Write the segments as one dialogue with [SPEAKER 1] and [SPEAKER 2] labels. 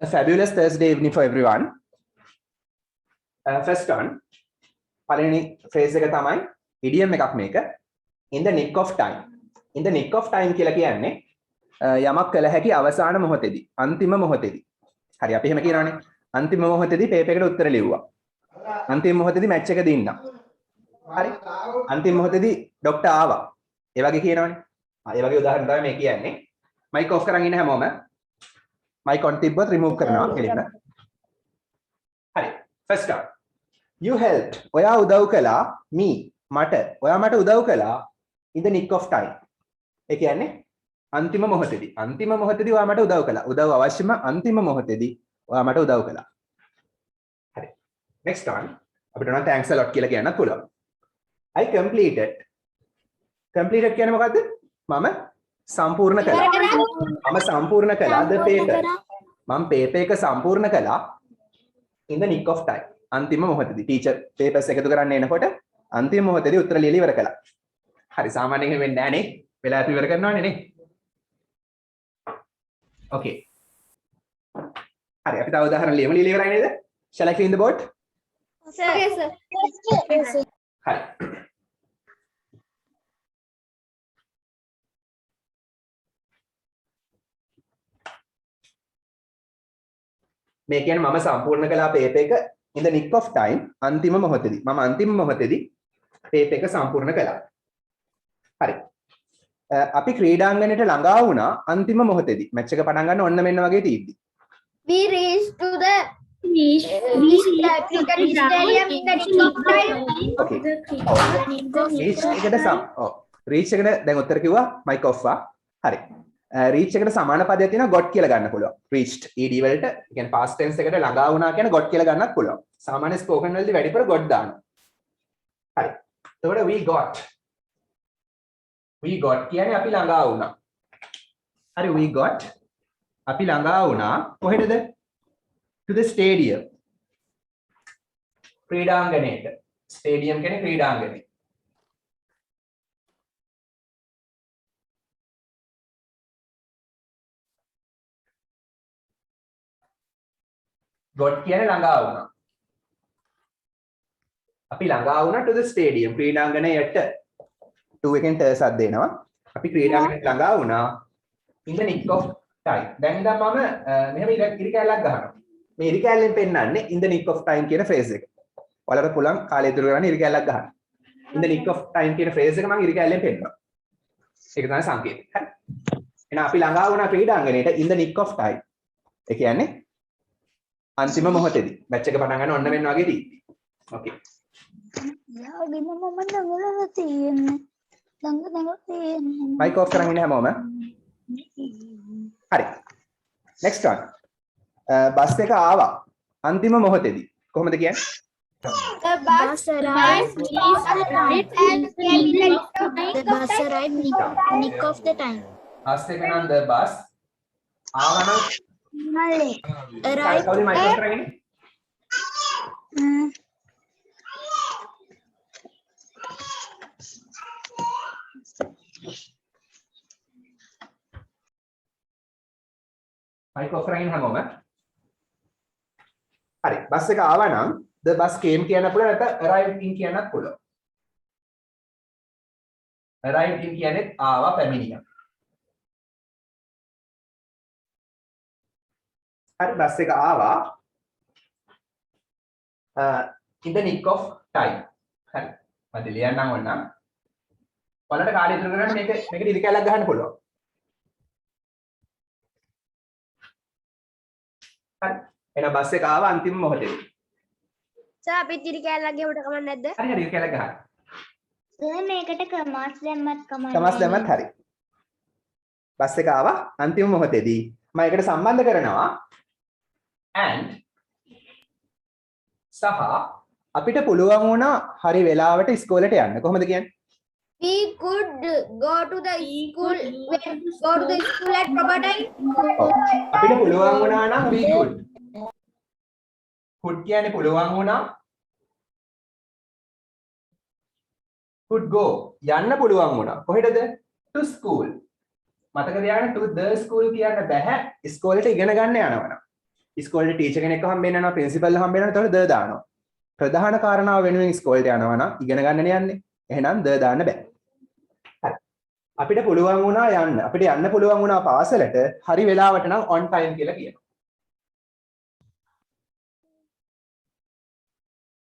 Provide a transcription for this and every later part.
[SPEAKER 1] A fabulous Thursday evening for everyone. First one, පළවෙනි phrase එක තමයි idiom එකක් මේක. In the nick of time. In the nick of time කියලා කියන්නේ යමක් කළ හැකි අවසාන මොහොතේදී, අන්තිම මොහොතේදී. හරි අපි එහෙම කියනවානේ. අන්තිම මොහොතේදී පේපර් එකට උත්තර ලිව්වා. අන්තිම මොහොතේදී මැච් එක දින්නා. හරි. අන්තිම මොහොතේදී ડોක්ටර් ආවා. ඒ වගේ කියනවනේ. ඒ වගේ උදාහරණ තමයි මේ කියන්නේ. මයික් ඔෆ් කරන් ඉන්න හැමෝම මයික් ඔන් තිබ්බොත් රිමූව් කරනවා කෙලින්ම. හරි. First one. You helped. ඔයා උදව් කළා me මට. ඔයා මට උදව් කළා in the nick of time. ඒ කියන්නේ අන්තිම මොහොතේදී. අන්තිම මොහොතේදී ඔයා මට උදව් කළා. උදව් අවශ්‍යම අන්තිම මොහොතේදී ඔයා මට උදව් කළා. හරි. next one. අපිට නම් thanks a lot කියලා කියන්නත් පුළුවන්. I completed. Completed කියන්නේ මොකද්ද? මම සම්පූර්ණ කළා. මම සම්පූර්ණ කළා the paper. මම paper එක සම්පූර්ණ කළා in the nick of time. අන්තිම මොහොතේදී ටීචර් papers එකතු කරන්න එනකොට අන්තිම මොහොතේදී උත්තර ලියලා ඉවර කළා. හරි සාමාන්‍යයෙන් වෙන්නේ නැහැ නේ. වෙලාවට ඉවර කරනවනේ නේ. Okay. හරි අපි තව උදාහරණ ලියමු. ලියලා ඉවරයි නේද? Shall I clean the board?
[SPEAKER 2] Sir. Yes, sir. Yes, sir.
[SPEAKER 1] හරි. මේ කියන්නේ මම සම්පූර්ණ කළා පේපර් එක in the nick of time අන්තිම මොහොතේදී. මම අන්තිම මොහොතේදී පේපර් එක සම්පූර්ණ කළා. හරි. අපි ක්‍රීඩාංගණයට ළඟා වුණා අන්තිම මොහොතේදී. මැච් එක පටන් ගන්න ඔන්න මෙන්න වගේ තියෙද්දි.
[SPEAKER 2] We reached to the cricket stadium in the nick of time.
[SPEAKER 1] Okay. reach එකට reach එකට දැන් උත්තර කිව්වා mic off ආ. හරි. reach එකට සමාන පදයක් තියෙනවා got කියලා ගන්න පුළුවන්. reached ed වලට ඒ කියන්නේ past tense එකට ළඟා වුණා කියන got කියලා ගන්නත් පුළුවන්. සාමාන්‍ය spoken වලදී වැඩිපුර got දානවා. හරි. එතකොට we got කියන්නේ අපි ළඟා වුණා. හරි we got අපි ළඟා වුණා කොහෙටද? to the stadium. ක්‍රීඩාංගණයට. stadium කියන්නේ ක්‍රීඩාංගණය. got කියන්නේ ළඟා වුණා. අපි ළඟා වුණා to the stadium ක්‍රීඩාංගණයට. to එකෙන් t සද්ද දෙනවා. අපි ක්‍රීඩාංගණයට ළඟා වුණා in the nick of time. දැන් ඉතින් මම මෙහෙම ඉරි කැලක් ගහනවා. මේ ඉරි කැලෙන් පෙන්නන්නේ in the nick of time කියන phrase එක. ඔයාලට පුළුවන් කාලය ඉතුරු කරන්න ඉරි කැලක් ගහන්න. in the nick of time කියන phrase එක මම ඉරි කැලෙන් පෙන්නනවා. ඒක තමයි සංකේතය. හරි. එහෙනම් අපි ළඟා වුණා ක්‍රීඩාංගණයට in the nick of time. ඒ කියන්නේ අන්තිම මොහොතේදී මැච් එක පටන් ගන්න ඔන්න මෙන්න වගේ තියෙන්නේ. ඕකේ.
[SPEAKER 2] යාගෙම මම දඟලලා තියෙන්නේ. දඟලලා තියෙන්නේ.
[SPEAKER 1] මයික් ඔෆ් කරන් ඉන්න හැමෝම. හරි. next one. බස් එක ආවා අන්තිම මොහොතේදී. කොහොමද කියන්නේ?
[SPEAKER 2] The bus arrived
[SPEAKER 3] nick of the time.
[SPEAKER 1] Bus එක නම් the bus ආවා නම්
[SPEAKER 3] Arrived
[SPEAKER 1] කවුද මයික් ඔෆ් කරගෙන ඉන්නේ? මයික් ඔෆ් කරගෙන හැමෝම. හරි බස් එක ආවා නම් the bus came කියන්න පුළුවන් නැත්නම් arrived in කියන්නත් පුළුවන්. arrived in කියන්නේ ආවා පැමිණියා. හරි බස් එක ආවා in the nick of time. හරි මම ලියන්නම් ඕනනම්. ඔයාලට කාලය ඉතුරු කරගන්න මේක ඉරි කැලක් ගහන්න පුළුවන්. හරි එහෙනම් බස් එක ආවා අන්තිම මොහොතේදී.
[SPEAKER 2] සර් අපි ඉතිරි කැලක් ගෙවට කමක් නැද්ද?
[SPEAKER 1] හරි හරි ඉරි කැලක් ගහන්න.
[SPEAKER 2] සර් මේකට කමාස් දැම්මත් කමක්
[SPEAKER 1] කමස් දැම්මත් හරි. බස් එක ආවා අන්තිම මොහොතේදී. මම ඒකට සම්බන්ධ කරනවා and සහ අපිට පුළුවන් වුණා හරි වෙලාවට ඉස්කෝලේට යන්න. කොහොමද කියන්නේ?
[SPEAKER 2] We could go to the school at proper time.
[SPEAKER 1] අපිට පුළුවන් වුණා නම් we could. could කියන්නේ පුළුවන් වුණා. could go යන්න පුළුවන් වුණා. කොහෙටද? to school. මතක තියාගන්න to the school කියන්න බෑ ඉස්කෝලේට ඉගෙන ගන්න යනවා නම්. ඉස්කෝලේ ටීචර් කෙනෙක්ව හම්බෙන්න යනවා ප්‍රින්සිපල් හම්බෙන්න යනවා එතකොට ද දානවා. ප්‍රධාන කාරණාව වෙනුවෙන් ඉස්කෝලේට යනවා නම් ඉගෙන ගන්නනේ යන්නේ. එහෙනම් ද දාන්න බෑ. හරි. අපිට පුළුවන් වුණා යන්න. අපිට යන්න පුළුවන් වුණා පාසලට හරි වෙලාවට නම් on time කියලා කියනවා.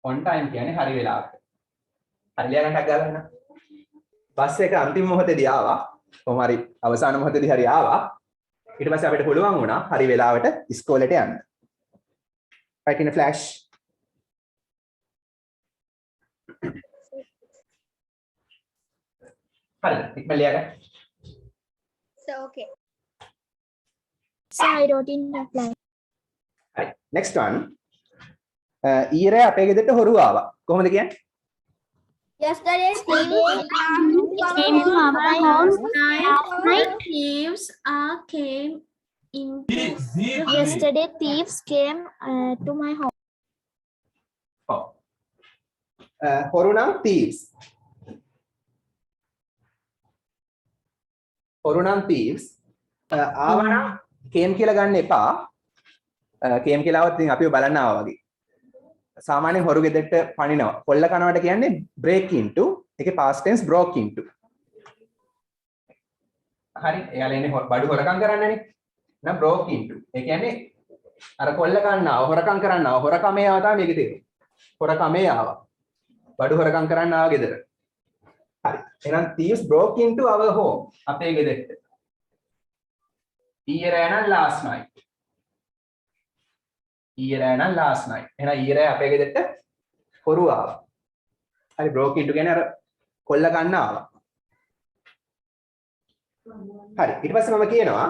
[SPEAKER 1] on time කියන්නේ හරි වෙලාවට. හරි ලියගන්නක් ගන්න. බස් එක අන්තිම මොහොතේදී ආවා. කොහොම හරි අවසාන මොහොතේදී හරි ආවා. ඊට පස්සේ අපිට පුළුවන් වුණා හරි වෙලාවට ඉස්කෝලේට යන්න. right in a flash. හරිද? ඉක්මන ලියගන්න.
[SPEAKER 2] So okay.
[SPEAKER 3] So I wrote in reply.
[SPEAKER 1] හරි. next one. ඊරේ අපේ ගෙදරට හොරු ආවා. කොහොමද කියන්නේ?
[SPEAKER 2] Yesterday
[SPEAKER 3] Came to our house.
[SPEAKER 4] Night thieves came into
[SPEAKER 3] Yesterday thieves came to my home.
[SPEAKER 1] ඔව්. හොරු නම් thieves. හොරු නම් thieves. ආවා නම් came කියලා ගන්න එපා. came කියලා આવත් ඉතින් අපිව බලන්න ආවා වගේ. සාමාන්‍යයෙන් හොරු ගෙදරට පනිනවා. කොල්ල කනවට කියන්නේ break into. ඒකේ past tense broke into. හරි. එයාලා ඉන්නේ බඩු හොරකම් කරන්නනේ. නම් broke into. ඒ කියන්නේ අර කොල්ල කන්නාව හොරකම් කරන්නව හොරකමේ ආවා තමයි මේකේ තියෙන්නේ. හොරකමේ ආවා. බඩු හොරකම් කරන්න ආවා ගෙදර. හරි. එහෙනම් thieves broke into our home. අපේ ගෙදරට. ඊයේ රෑ නම් last night. ඊයේ රෑ නම් last night. එහෙනම් ඊයේ රෑ අපේ ගෙදරට හොරු ආවා. හරි broke into කියන්නේ අර කොල්ල ගන්න ආවා. හරි. ඊට පස්සේ මම කියනවා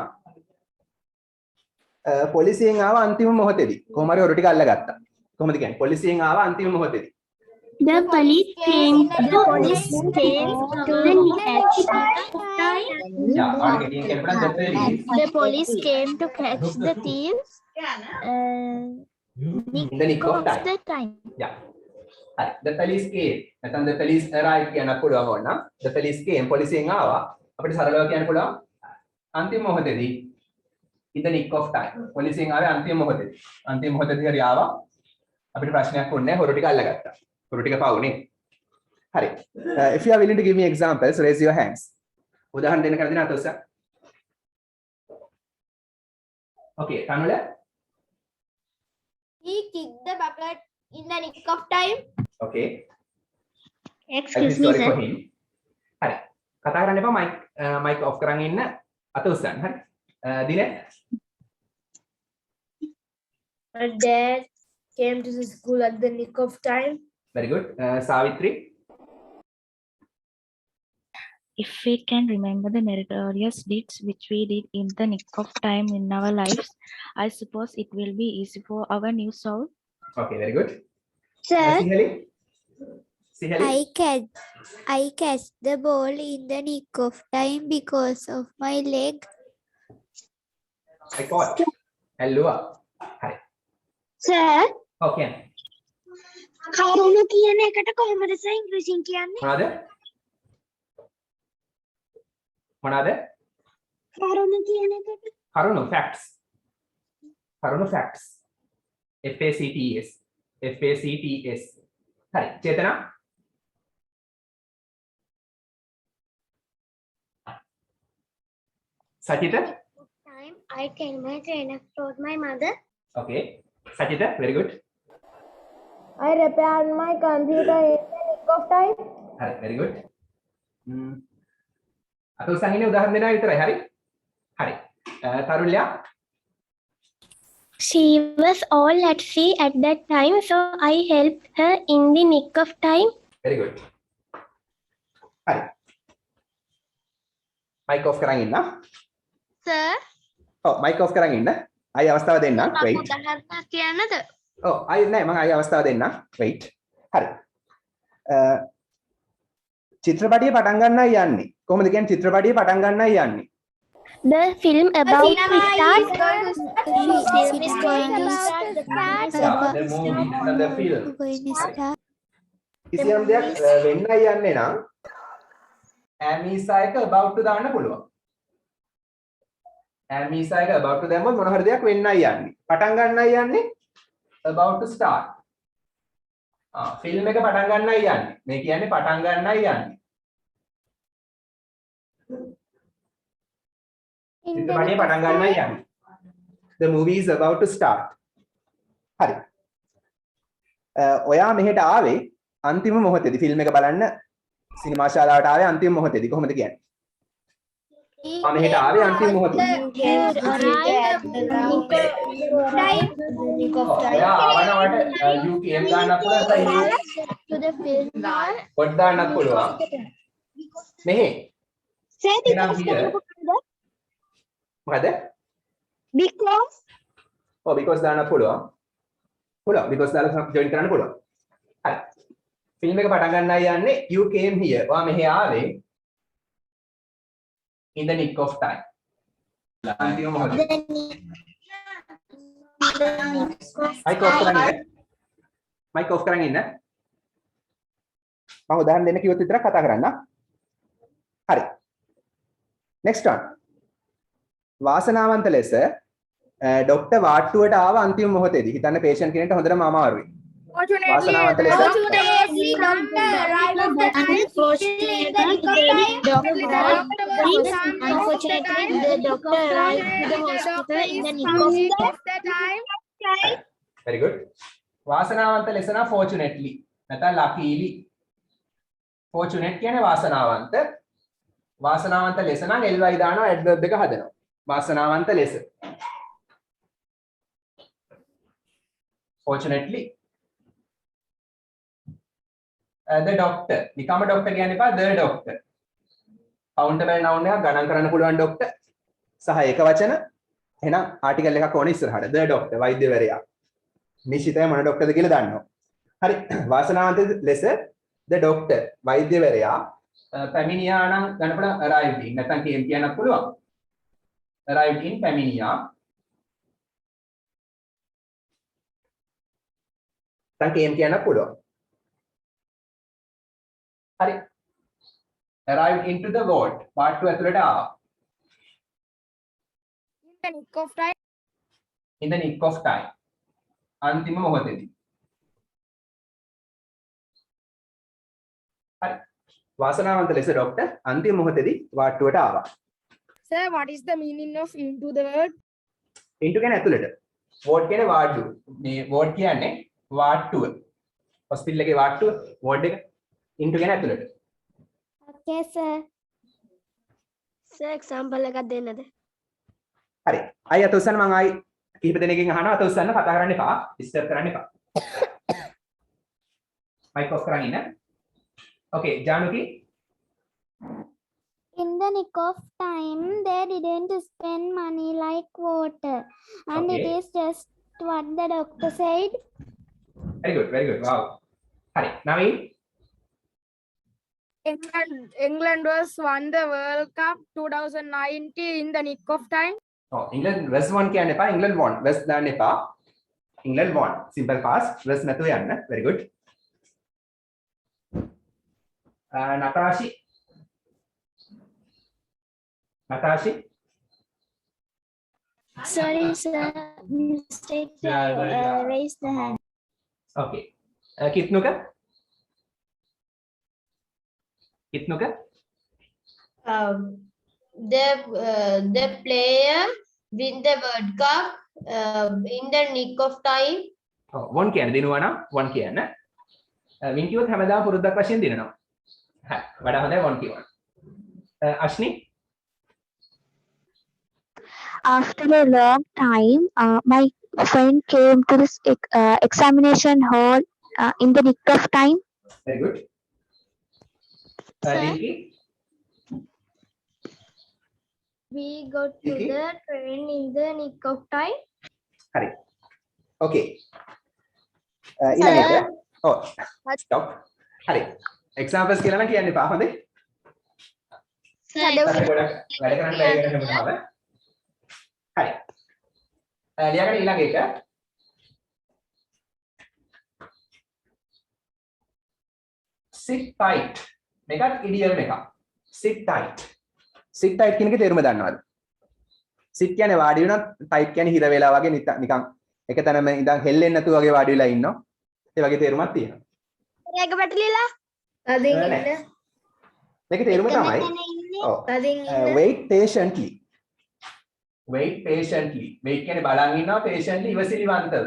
[SPEAKER 1] පොලිසියෙන් ආවා අන්තිම මොහොතේදී. කොහොම හරි හොරු ටික අල්ලගත්තා. කොහොමද කියන්නේ? පොලිසියෙන් ආවා අන්තිම මොහොතේදී.
[SPEAKER 3] The police came to the
[SPEAKER 1] Yeah, ආයෙත් කියන කෙනා
[SPEAKER 3] The police came to catch the thieves.
[SPEAKER 1] in the nick of time.
[SPEAKER 3] The time.
[SPEAKER 1] Yeah. හරි. The police came. නැත්නම් the police arrived කියන්න පුළුවන් වුණා. The police came පොලිසියෙන් ආවා. අපිට සරලව කියන්න පුළුවන් අන්තිම මොහොතේදී in the nick of time. පොලිසියෙන් ආවේ අන්තිම මොහොතේදී. අන්තිම මොහොතේදී හරි ආවා. අපිට ප්‍රශ්නයක් වුණේ හොරු ටික අල්ලගත්තා. හොරු ටික පවුනේ. හරි. If you are willing to give me examples, raise your hands. උදාහරණ දෙන්න කලින් අත උස්සන්න. Okay, Tanula.
[SPEAKER 2] he kicked the bucket in the nick of time.
[SPEAKER 1] Okay.
[SPEAKER 3] Excuse me,
[SPEAKER 1] sorry
[SPEAKER 3] sir.
[SPEAKER 1] for him. හරි. කතා කරන්න එපා mic off කරන් ඉන්න අත උස්සන්න. හරි. දිනේ.
[SPEAKER 4] My dad came to the school at the nick of time.
[SPEAKER 1] Very good. Savitri.
[SPEAKER 5] If we can remember the meritorious deeds which we did in the nick of time in our lives, I suppose it will be easy for our new soul.
[SPEAKER 1] Okay, very good.
[SPEAKER 3] Sir,
[SPEAKER 1] Sihali. Sihali.
[SPEAKER 3] I catch the ball in the nick of time because of my leg.
[SPEAKER 1] I caught. Hello. Hi.
[SPEAKER 3] Sir,
[SPEAKER 1] Okay.
[SPEAKER 3] කරුණු කියන එකට කොහොමද sir ඉංග්‍රීසියෙන් කියන්නේ?
[SPEAKER 1] මොනවාද?
[SPEAKER 3] කරුණු කියන එකට
[SPEAKER 1] කරුණු facts. කරුණු facts. FACTS. FACTS. හරි. චේතනා. Sachita.
[SPEAKER 3] time I tell my trainer told my mother.
[SPEAKER 1] Okay. Sachita, very good.
[SPEAKER 2] I repaired my computer in the nick of time.
[SPEAKER 1] හරි, very good. අත උස්සන් ඉන්නේ උදාහරණ දෙනවා විතරයි. හරි. හරි. තරුල්‍යා.
[SPEAKER 3] She was all at sea at that time, so I helped her in the nick of time.
[SPEAKER 1] very good. හරි. mic off කරන් ඉන්න.
[SPEAKER 3] Sir,
[SPEAKER 1] ඔව් mic off කරන් ඉන්න. ආයි අවස්ථාව දෙන්න. wait.
[SPEAKER 3] උදාහරණයක් කියන්නද?
[SPEAKER 1] ඔව් ආයි නෑ මම ආයි අවස්ථාව දෙන්න. wait. හරි. චිත්‍රපටිය පටන් ගන්නයි යන්නේ. කොහොමද කියන්නේ චිත්‍රපටිය පටන් ගන්නයි යන්නේ?
[SPEAKER 3] The film about
[SPEAKER 2] The cinema
[SPEAKER 3] start.
[SPEAKER 2] is going to start.
[SPEAKER 3] The film is going to
[SPEAKER 1] Yeah, the movie and the film. කිසියම් දෙයක් වෙන්නයි යන්නේ නම් am is එක about to දාන්න පුළුවන්. am is එක about to දැම්මොත් මොන හරි දෙයක් වෙන්නයි යන්නේ. පටන් ගන්නයි යන්නේ about to start. ෆිල්ම් එක පටන් ගන්නයි යන්නේ. මේ කියන්නේ පටන් ගන්නයි යන්නේ. චිත්‍රපටය පටන් ගන්නයි යන්නේ. The movie is about to start. හරි. ඔයා මෙහෙට ආවේ අන්තිම මොහොතේදී ෆිල්ම් එක බලන්න සිනමා ශාලාවට ආවේ අන්තිම මොහොතේදී කොහොමද කියන්නේ? මම මෙහෙට ආවේ අන්තිම මොහොතේ. ඔයා ආවනවට you came ගන්නත් පුළුවන් පොඩ් දාන්නත් පුළුවන්. මෙහෙ. එහෙනම් මොකද?
[SPEAKER 3] Because
[SPEAKER 1] ඔව් because දාන්නත් පුළුවන්. පුළුවන් because දාලා join කරන්න පුළුවන්. හරි. ෆිල්ම් එක පටන් ගන්නයි යන්නේ you came here. ඔයා මෙහෙ ආවේ in the nick of time. අන්තිම මොහොතේ. mic off කරන්න. mic off කරන් ඉන්න. මම උදාහරණ දෙන්න කිව්වොත් විතරක් කතා කරන්න. හරි. next one. වාසනාවන්ත ලෙස ડોක්ටර් වාට්ටුවට ආව අන්තිම මොහොතේදී හිතන්න patient කෙනෙක්ට හොඳටම අමාරුයි. වාසනාවන්ත ලෙස
[SPEAKER 2] Fortunately, doctor arrived at the time.
[SPEAKER 4] Unfortunately, the doctor arrived to the hospital in the nick of time.
[SPEAKER 1] very good. වාසනාවන්ත ලෙස නම් fortunately නැත්නම් luckily. fortunate කියන්නේ වාසනාවන්ත. වාසනාවන්ත ලෙස නම් ly දානවා adverb එක හදනවා. වාසනාවන්ත ලෙස. fortunately the doctor නිකම්ම doctor කියන්න එපා the doctor countable noun එකක් ගණන් කරන්න පුළුවන් doctor සහ ඒක වචන එහෙනම් ආටිකල් එකක් ඕනේ ඉස්සරහට the doctor වෛද්‍යවරයා නිශ්චිතයි මොන doctorද කියලා දන්නවා හරි වාසනාවන්ත ලෙස the doctor වෛද්‍යවරයා පැමිණියා නම් ගන්න පුළුවන් arrived in නැත්නම් came කියන්නත් පුළුවන් arrived in පැමිණියා නැත්නම් came කියන්නත් පුළුවන් හරි arrived into the ward part 2 ඇතුළට ආවා in the nick of time අන්තිම මොහොතේදී හරි වාසනාවන්ත ලෙස ડોක්ටර් අන්තිම මොහොතේදී වාට්ටුවට ආවා
[SPEAKER 4] Sir, what is the meaning of into the word?
[SPEAKER 1] into කියන්නේ ඇතුළට ward කියන්නේ වාඩ්ඩුව මේ ward කියන්නේ වාට්ටුව hospital එකේ වාට්ටුව ward එක into කියන්නේ ඇතුළට
[SPEAKER 3] okay, sir.
[SPEAKER 4] Sir, example එකක් දෙන්නද?
[SPEAKER 1] හරි අය අත උස්සන්න මම ආයි කිහිප දෙනෙක්ගෙන් අහනවා අත උස්සන්න කතා කරන්න එපා disturb කරන්න එපා mic off කරන් ඉන්න okay ජානුකි
[SPEAKER 3] In the nick of time, they didn't spend money like water. And
[SPEAKER 1] Okay.
[SPEAKER 3] it is just what the doctor said.
[SPEAKER 1] very good wow හරි Naveen
[SPEAKER 4] England was won the World Cup 2019 in the nick of time.
[SPEAKER 1] Oh, England was won කියන්න එපා England won was දාන්න එපා England won simple past was නැතුව යන්න very good Natashi
[SPEAKER 3] Sorry, sir. Mistake. Raise the hand.
[SPEAKER 1] okay Kitnuka
[SPEAKER 6] The player win the World Cup in the nick of time.
[SPEAKER 1] oh won කියන්න දිනුවා නම් won කියන්න win කිව්වොත් හැමදාම පුරුද්දක් වශයෙන් දිනනවා හරි වඩා හොඳයි won කියවන්න අශ්නි
[SPEAKER 7] After a long time, my friend came to this examination hall in the nick of time.
[SPEAKER 1] very good Linky
[SPEAKER 2] We got to
[SPEAKER 1] Okay.
[SPEAKER 2] the train in the nick of time.
[SPEAKER 1] හරි okay ඊළඟ එක oh stop හරි examples කියලා නම් කියන්න එපා හොඳේ ගොඩක් වැඩ කරන්න බැරි වෙන හැමදාම හරි ලියාගන්න ඊළඟ එක sit tight මේකත් idiom එකක් sit tight කියන එකේ තේරුම දන්නවද sit කියන්නේ වාඩි වෙනවා, type කියන්නේ හිර වෙලා වගේ නිකන් එක තැනම ඉඳන් හෙල්ලෙන්නේ නැතුව වගේ වාඩි වෙලා ඉන්නවා. ඒ වගේ තේරුමක් තියෙනවා.
[SPEAKER 2] ඒක පැටලිලා. තදින්
[SPEAKER 1] නෑ.
[SPEAKER 2] ඉන්න.
[SPEAKER 1] මේකේ තේරුම තමයි ඔව්.
[SPEAKER 2] තදින්
[SPEAKER 1] wait patiently. wait patiently. wait කියන්නේ බලන් ඉන්නවා, patiently ඉවසිලිවන්තව.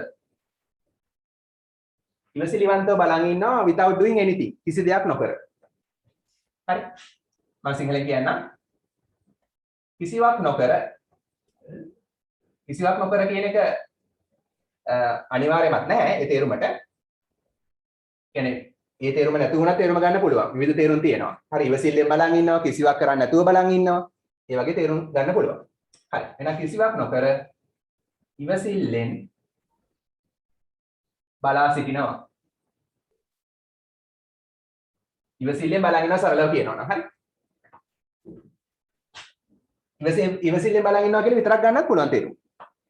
[SPEAKER 1] ඉවසිලිවන්තව බලන් ඉන්නවා without doing anything. කිසි දෙයක් නොකර. හරි. මම සිංහලෙන් කියන්නම්. කිසිවක් නොකර කියන එක අනිවාර්යමත් නැහැ ඒ තේරුමට. කියන්නේ ඒ තේරුම නැති වුණත් තේරුම ගන්න පුළුවන්. විවිධ තේරුම් තියෙනවා. හරි ඉවසිල්ලෙන් බලන් ඉන්නවා, කිසිවක් කරන්නේ නැතුව බලන් ඉන්නවා. ඒ වගේ තේරුම් ගන්න පුළුවන්. හරි. එහෙනම් කිසිවක් නොකර ඉවසිල්ලෙන් බලා සිටිනවා. ඉවසිල්ලෙන් බලන් ඉන්නවා සරලව කියනවා නම් හරි. ඉවසිල්ලෙන් බලන් ඉන්නවා කියලා විතරක් ගන්නත් පුළුවන් තේරුම.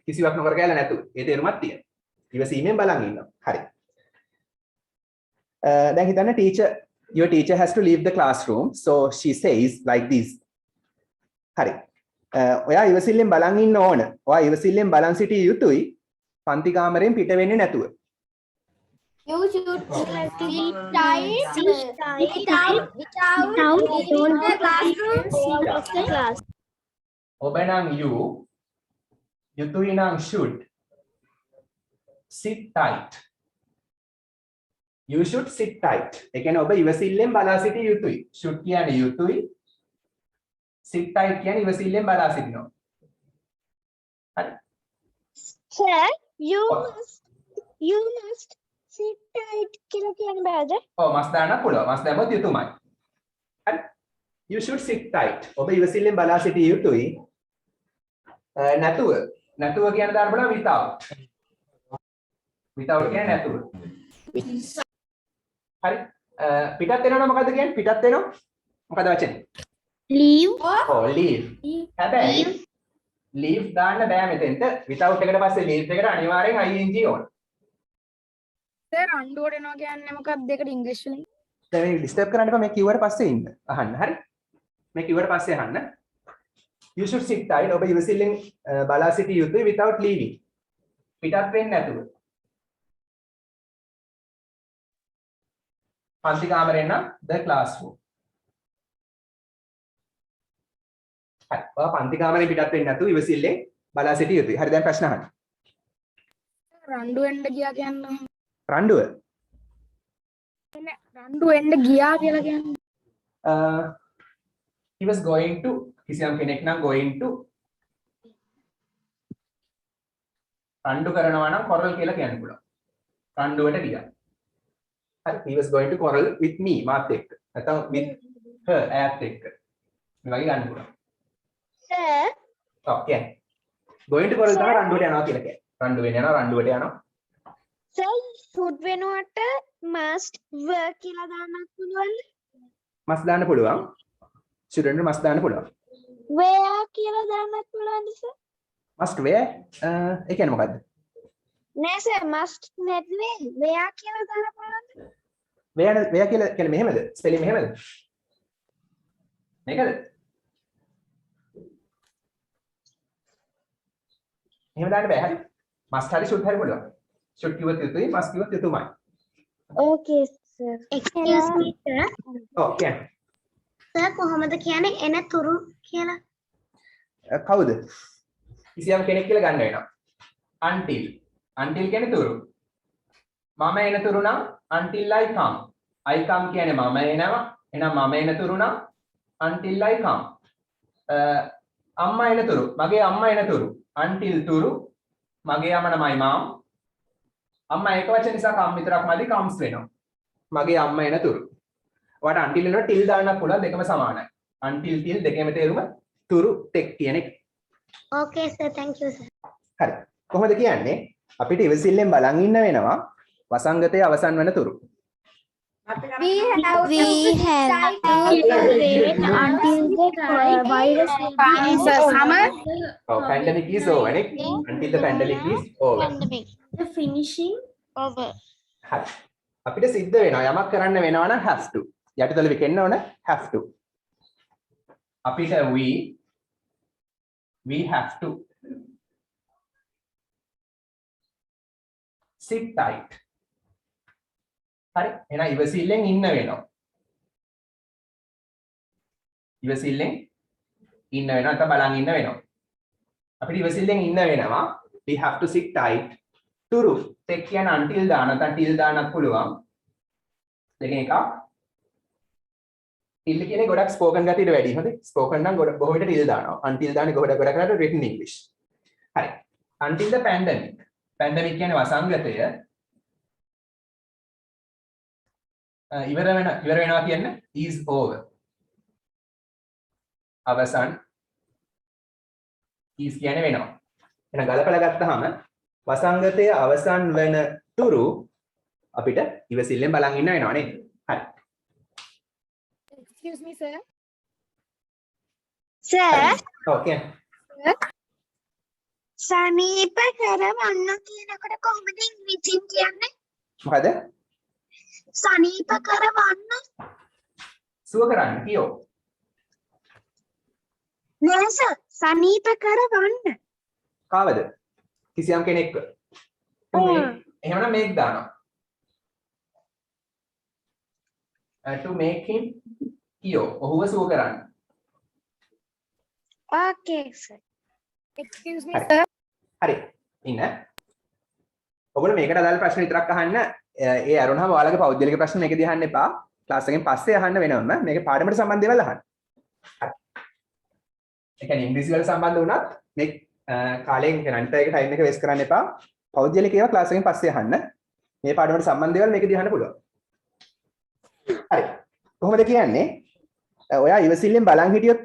[SPEAKER 1] කිසිවක් නොකර කියලා නැතුව. ඒ තේරුමක් තියෙනවා. ඉවසීමෙන් බලන් ඉන්නවා. හරි. දැන් හිතන්න your teacher has to leave the classroom, so she says like this. හරි. ඔයා ඉවසිල්ලෙන් බලන් ඉන්න ඕන. ඔයා ඉවසිල්ලෙන් බලන් සිටිය යුතුයි පන්ති කාමරයෙන් පිට වෙන්නේ නැතුව.
[SPEAKER 2] You should sit tight without leaving the class.
[SPEAKER 1] ඔබ නම් යුතුයි නම් should sit tight. You should sit tight. ඒ කියන්නේ ඔබ ඉවසිල්ලෙන් බලා සිටිය යුතුයි. should කියන්නේ යුතුයි. sit tight කියන්නේ ඉවසිල්ලෙන් බලා සිටිනවා. හරි.
[SPEAKER 7] Sir, you must sit tight කියලා කියන්න බෑද?
[SPEAKER 1] ඔව් මස් දාන්න පුළුවන්. මස් දැම්මොත් යුතුයමයි. හරි. You should sit tight. ඔබ ඉවසිල්ලෙන් බලා සිටිය යුතුයි. නැතුව කියන දාන්න බලන්න without. without කියන්නේ නැතුව. හරි. පිටත් වෙනවනම් මොකද්ද කියන්නේ? පිටත් වෙනවා. මොකද වචනේ?
[SPEAKER 7] Leave.
[SPEAKER 1] ඔව් leave. හැබැයි leave දාන්න බෑ මෙතෙන්ට. without එකට පස්සේ leave එකට අනිවාර්යෙන් ing ඕන.
[SPEAKER 4] සර් රණ්ඩුවට එනවා කියන්නේ මොකක්ද දෙකට ඉංග්‍රීසි වලින්?
[SPEAKER 1] දැන් මේ ඩිස්ටර්බ් කරන්න එපා මේ කිව්වට පස්සේ ඉන්න. අහන්න. හරි. මේ කිව්වට පස්සේ අහන්න. You should sit tight. ඔබ ඉවසිල්ලෙන් බලා සිටිය යුතුයි without leaving. පිටත් වෙන්නේ නැතුව. පන්ති කාමරයෙන් නම් the classroom. හරි. ඔයා පන්ති කාමරයෙන් පිටත් වෙන්නේ නැතුව ඉවසිල්ලෙන් බලා සිටිය යුතුයි. හරි දැන් ප්‍රශ්න අහන්න.
[SPEAKER 4] රණ්ඩු වෙන්න ගියා කියන්නේ
[SPEAKER 1] රණ්ඩුව.
[SPEAKER 4] රණ්ඩු වෙන්න ගියා කියලා කියන්නේ
[SPEAKER 1] he was going to කිසියම් කෙනෙක් නම් going to රණ්ඩු කරනවා නම් quarrel කියලා කියන්න පුළුවන්. රණ්ඩුවට ගියා. හරි he was going to quarrel with me මාත් එක්ක. නැත්නම් with her ඈත් එක්ක. මේ වගේ ගන්න පුළුවන්.
[SPEAKER 7] Sir,
[SPEAKER 1] ඔව් කියන්නේ. going to quarrel තමයි රණ්ඩුවට යනවා කියලා කියන්නේ. රණ්ඩු වෙන්න යනවා රණ්ඩුවට යනවා.
[SPEAKER 7] sir, should වෙනුවට must were කියලා දාන්නත් පුළුවන්ද?
[SPEAKER 1] මස් දාන්න පුළුවන්. student මස් දාන්න පුළුවන්.
[SPEAKER 7] where කියලා දාන්නත් පුළුවන්ද sir?
[SPEAKER 1] must wear ඒ කියන්නේ මොකද්ද?
[SPEAKER 7] නෑ sir, must නැත්නේ where කියලා දාන්න පුළුවන්ද?
[SPEAKER 1] wear කියලා කියන්නේ මෙහෙමද? ස්පෙලිං මෙහෙමද? මේකද? එහෙම දාන්න බෑ හරි. must හරි should හරි පුළුවන්. should කිව්වොත් යුතුයි, must කිව්වොත් යුතුයමයි.
[SPEAKER 7] Okay sir. Excuse me sir.
[SPEAKER 1] ඔව් කියන්නේ.
[SPEAKER 7] sir කොහොමද කියන්නේ එන තුරු කියලා?
[SPEAKER 1] කවුද? කිසියම් කෙනෙක් කියලා ගන්න වෙනවා. until. until කියන්නේ තුරු. මම එන තුරු නම් until I come. I come කියන්නේ මම එනවා. එහෙනම් මම එන තුරු නම් until I come. අම්මා එන තුරු. මගේ අම්මා එන තුරු. until තුරු. මගේ අම්මා නමයි mom. අම්මා ඒක වචන නිසා come විතරක් මදි comes වෙනවා. මගේ අම්මා එන තුරු. ඔයාට until එනවා till දාන්න පුළුවන් දෙකම සමානයි. until till දෙකේම තේරුම තුරු තෙක් කියන එක.
[SPEAKER 7] Okay sir, thank you sir.
[SPEAKER 1] හරි. කොහොමද කියන්නේ? අපිට ඉවසිල්ලෙන් බලන් ඉන්න වෙනවා වසංගතයේ අවසන් වෙන තුරු.
[SPEAKER 2] We have
[SPEAKER 3] We have to
[SPEAKER 2] wait
[SPEAKER 7] until the virus
[SPEAKER 4] summer
[SPEAKER 1] ඔව් pandemic is over නේ. until the pandemic is over.
[SPEAKER 7] the finishing over.
[SPEAKER 1] හරි. අපිට සිද්ධ වෙනවා යමක් කරන්න වෙනවා නම් have to. යටිතල විකෙන්න ඕන have to. අපිට we have to sit tight. හරි. එහෙනම් ඉවසිල්ලෙන් ඉන්න වෙනවා. ඉවසිල්ලෙන් ඉන්න වෙනවා නැත්නම් බලන් ඉන්න වෙනවා. අපිට ඉවසිල්ලෙන් ඉන්න වෙනවා. We have to sit tight to roof. tech කියන until දාන නැත්නම් till දාන්නත් පුළුවන්. දෙකෙන් එකක්. till කියන්නේ ගොඩක් spoken ගතියට වැඩි. හොඳයි. spoken නම් බොහෝ විට till දානවා. until දාන්නේ ගොඩක් කරලා written English. හරි. until the pandemic. pandemic කියන්නේ වසංගතය. ඉවර වෙනවා කියන්නේ is over. අවසන් is කියන්නේ වෙනවා. එහෙනම් ගලපලා ගත්තාම වසංගතය අවසන් වෙන තුරු අපිට ඉවසිල්ලෙන් බලන් ඉන්න වෙනවා නේද? හරි.
[SPEAKER 4] Excuse me, sir.
[SPEAKER 2] Sir,
[SPEAKER 1] ඕකේ.
[SPEAKER 2] සනීප කරවන්න කියනකොට කොහොමද ඉංග්‍රීසියෙන් කියන්නේ?
[SPEAKER 1] මොකද?
[SPEAKER 2] සනීප කරවන්න.
[SPEAKER 1] සුව කරන්න කියෝ.
[SPEAKER 2] නෑ සර්, සනීප කරවන්න.
[SPEAKER 1] කාවද? කිසියම් කෙනෙක්ව. එහෙමනම් මේක දානවා. to make him කියෝ. ඔහුව සුව කරන්න.
[SPEAKER 2] Okay, sir.
[SPEAKER 4] Excuse me,
[SPEAKER 1] Hi.
[SPEAKER 4] sir.
[SPEAKER 1] හරි. ඉන්න. ඔයගොල්ලෝ මේකට අදාළ ප්‍රශ්න විතරක් අහන්න. ඒ අරුණහම ඔයාලගේ පෞද්ගලික ප්‍රශ්න මේකදී අහන්න එපා. ක්ලාස් එකෙන් පස්සේ අහන්න වෙනවම. මේකේ පාඩමට සම්බන්ධ දේවල් අහන්න. හරි. ඒ කියන්නේ ඉංග්‍රීසි වලට සම්බන්ධ වුණත් මේ කාලයෙන් අනිත් අයගේ ටයිම් එක වෙස් කරන්න එපා. පෞද්ගලික ඒවා ක්ලාස් එකෙන් පස්සේ අහන්න. මේ පාඩමට සම්බන්ධ දේවල් මේකදී අහන්න පුළුවන්. හරි. කොහොමද කියන්නේ? ඔයා ඉවසිල්ලෙන් බලන් හිටියොත්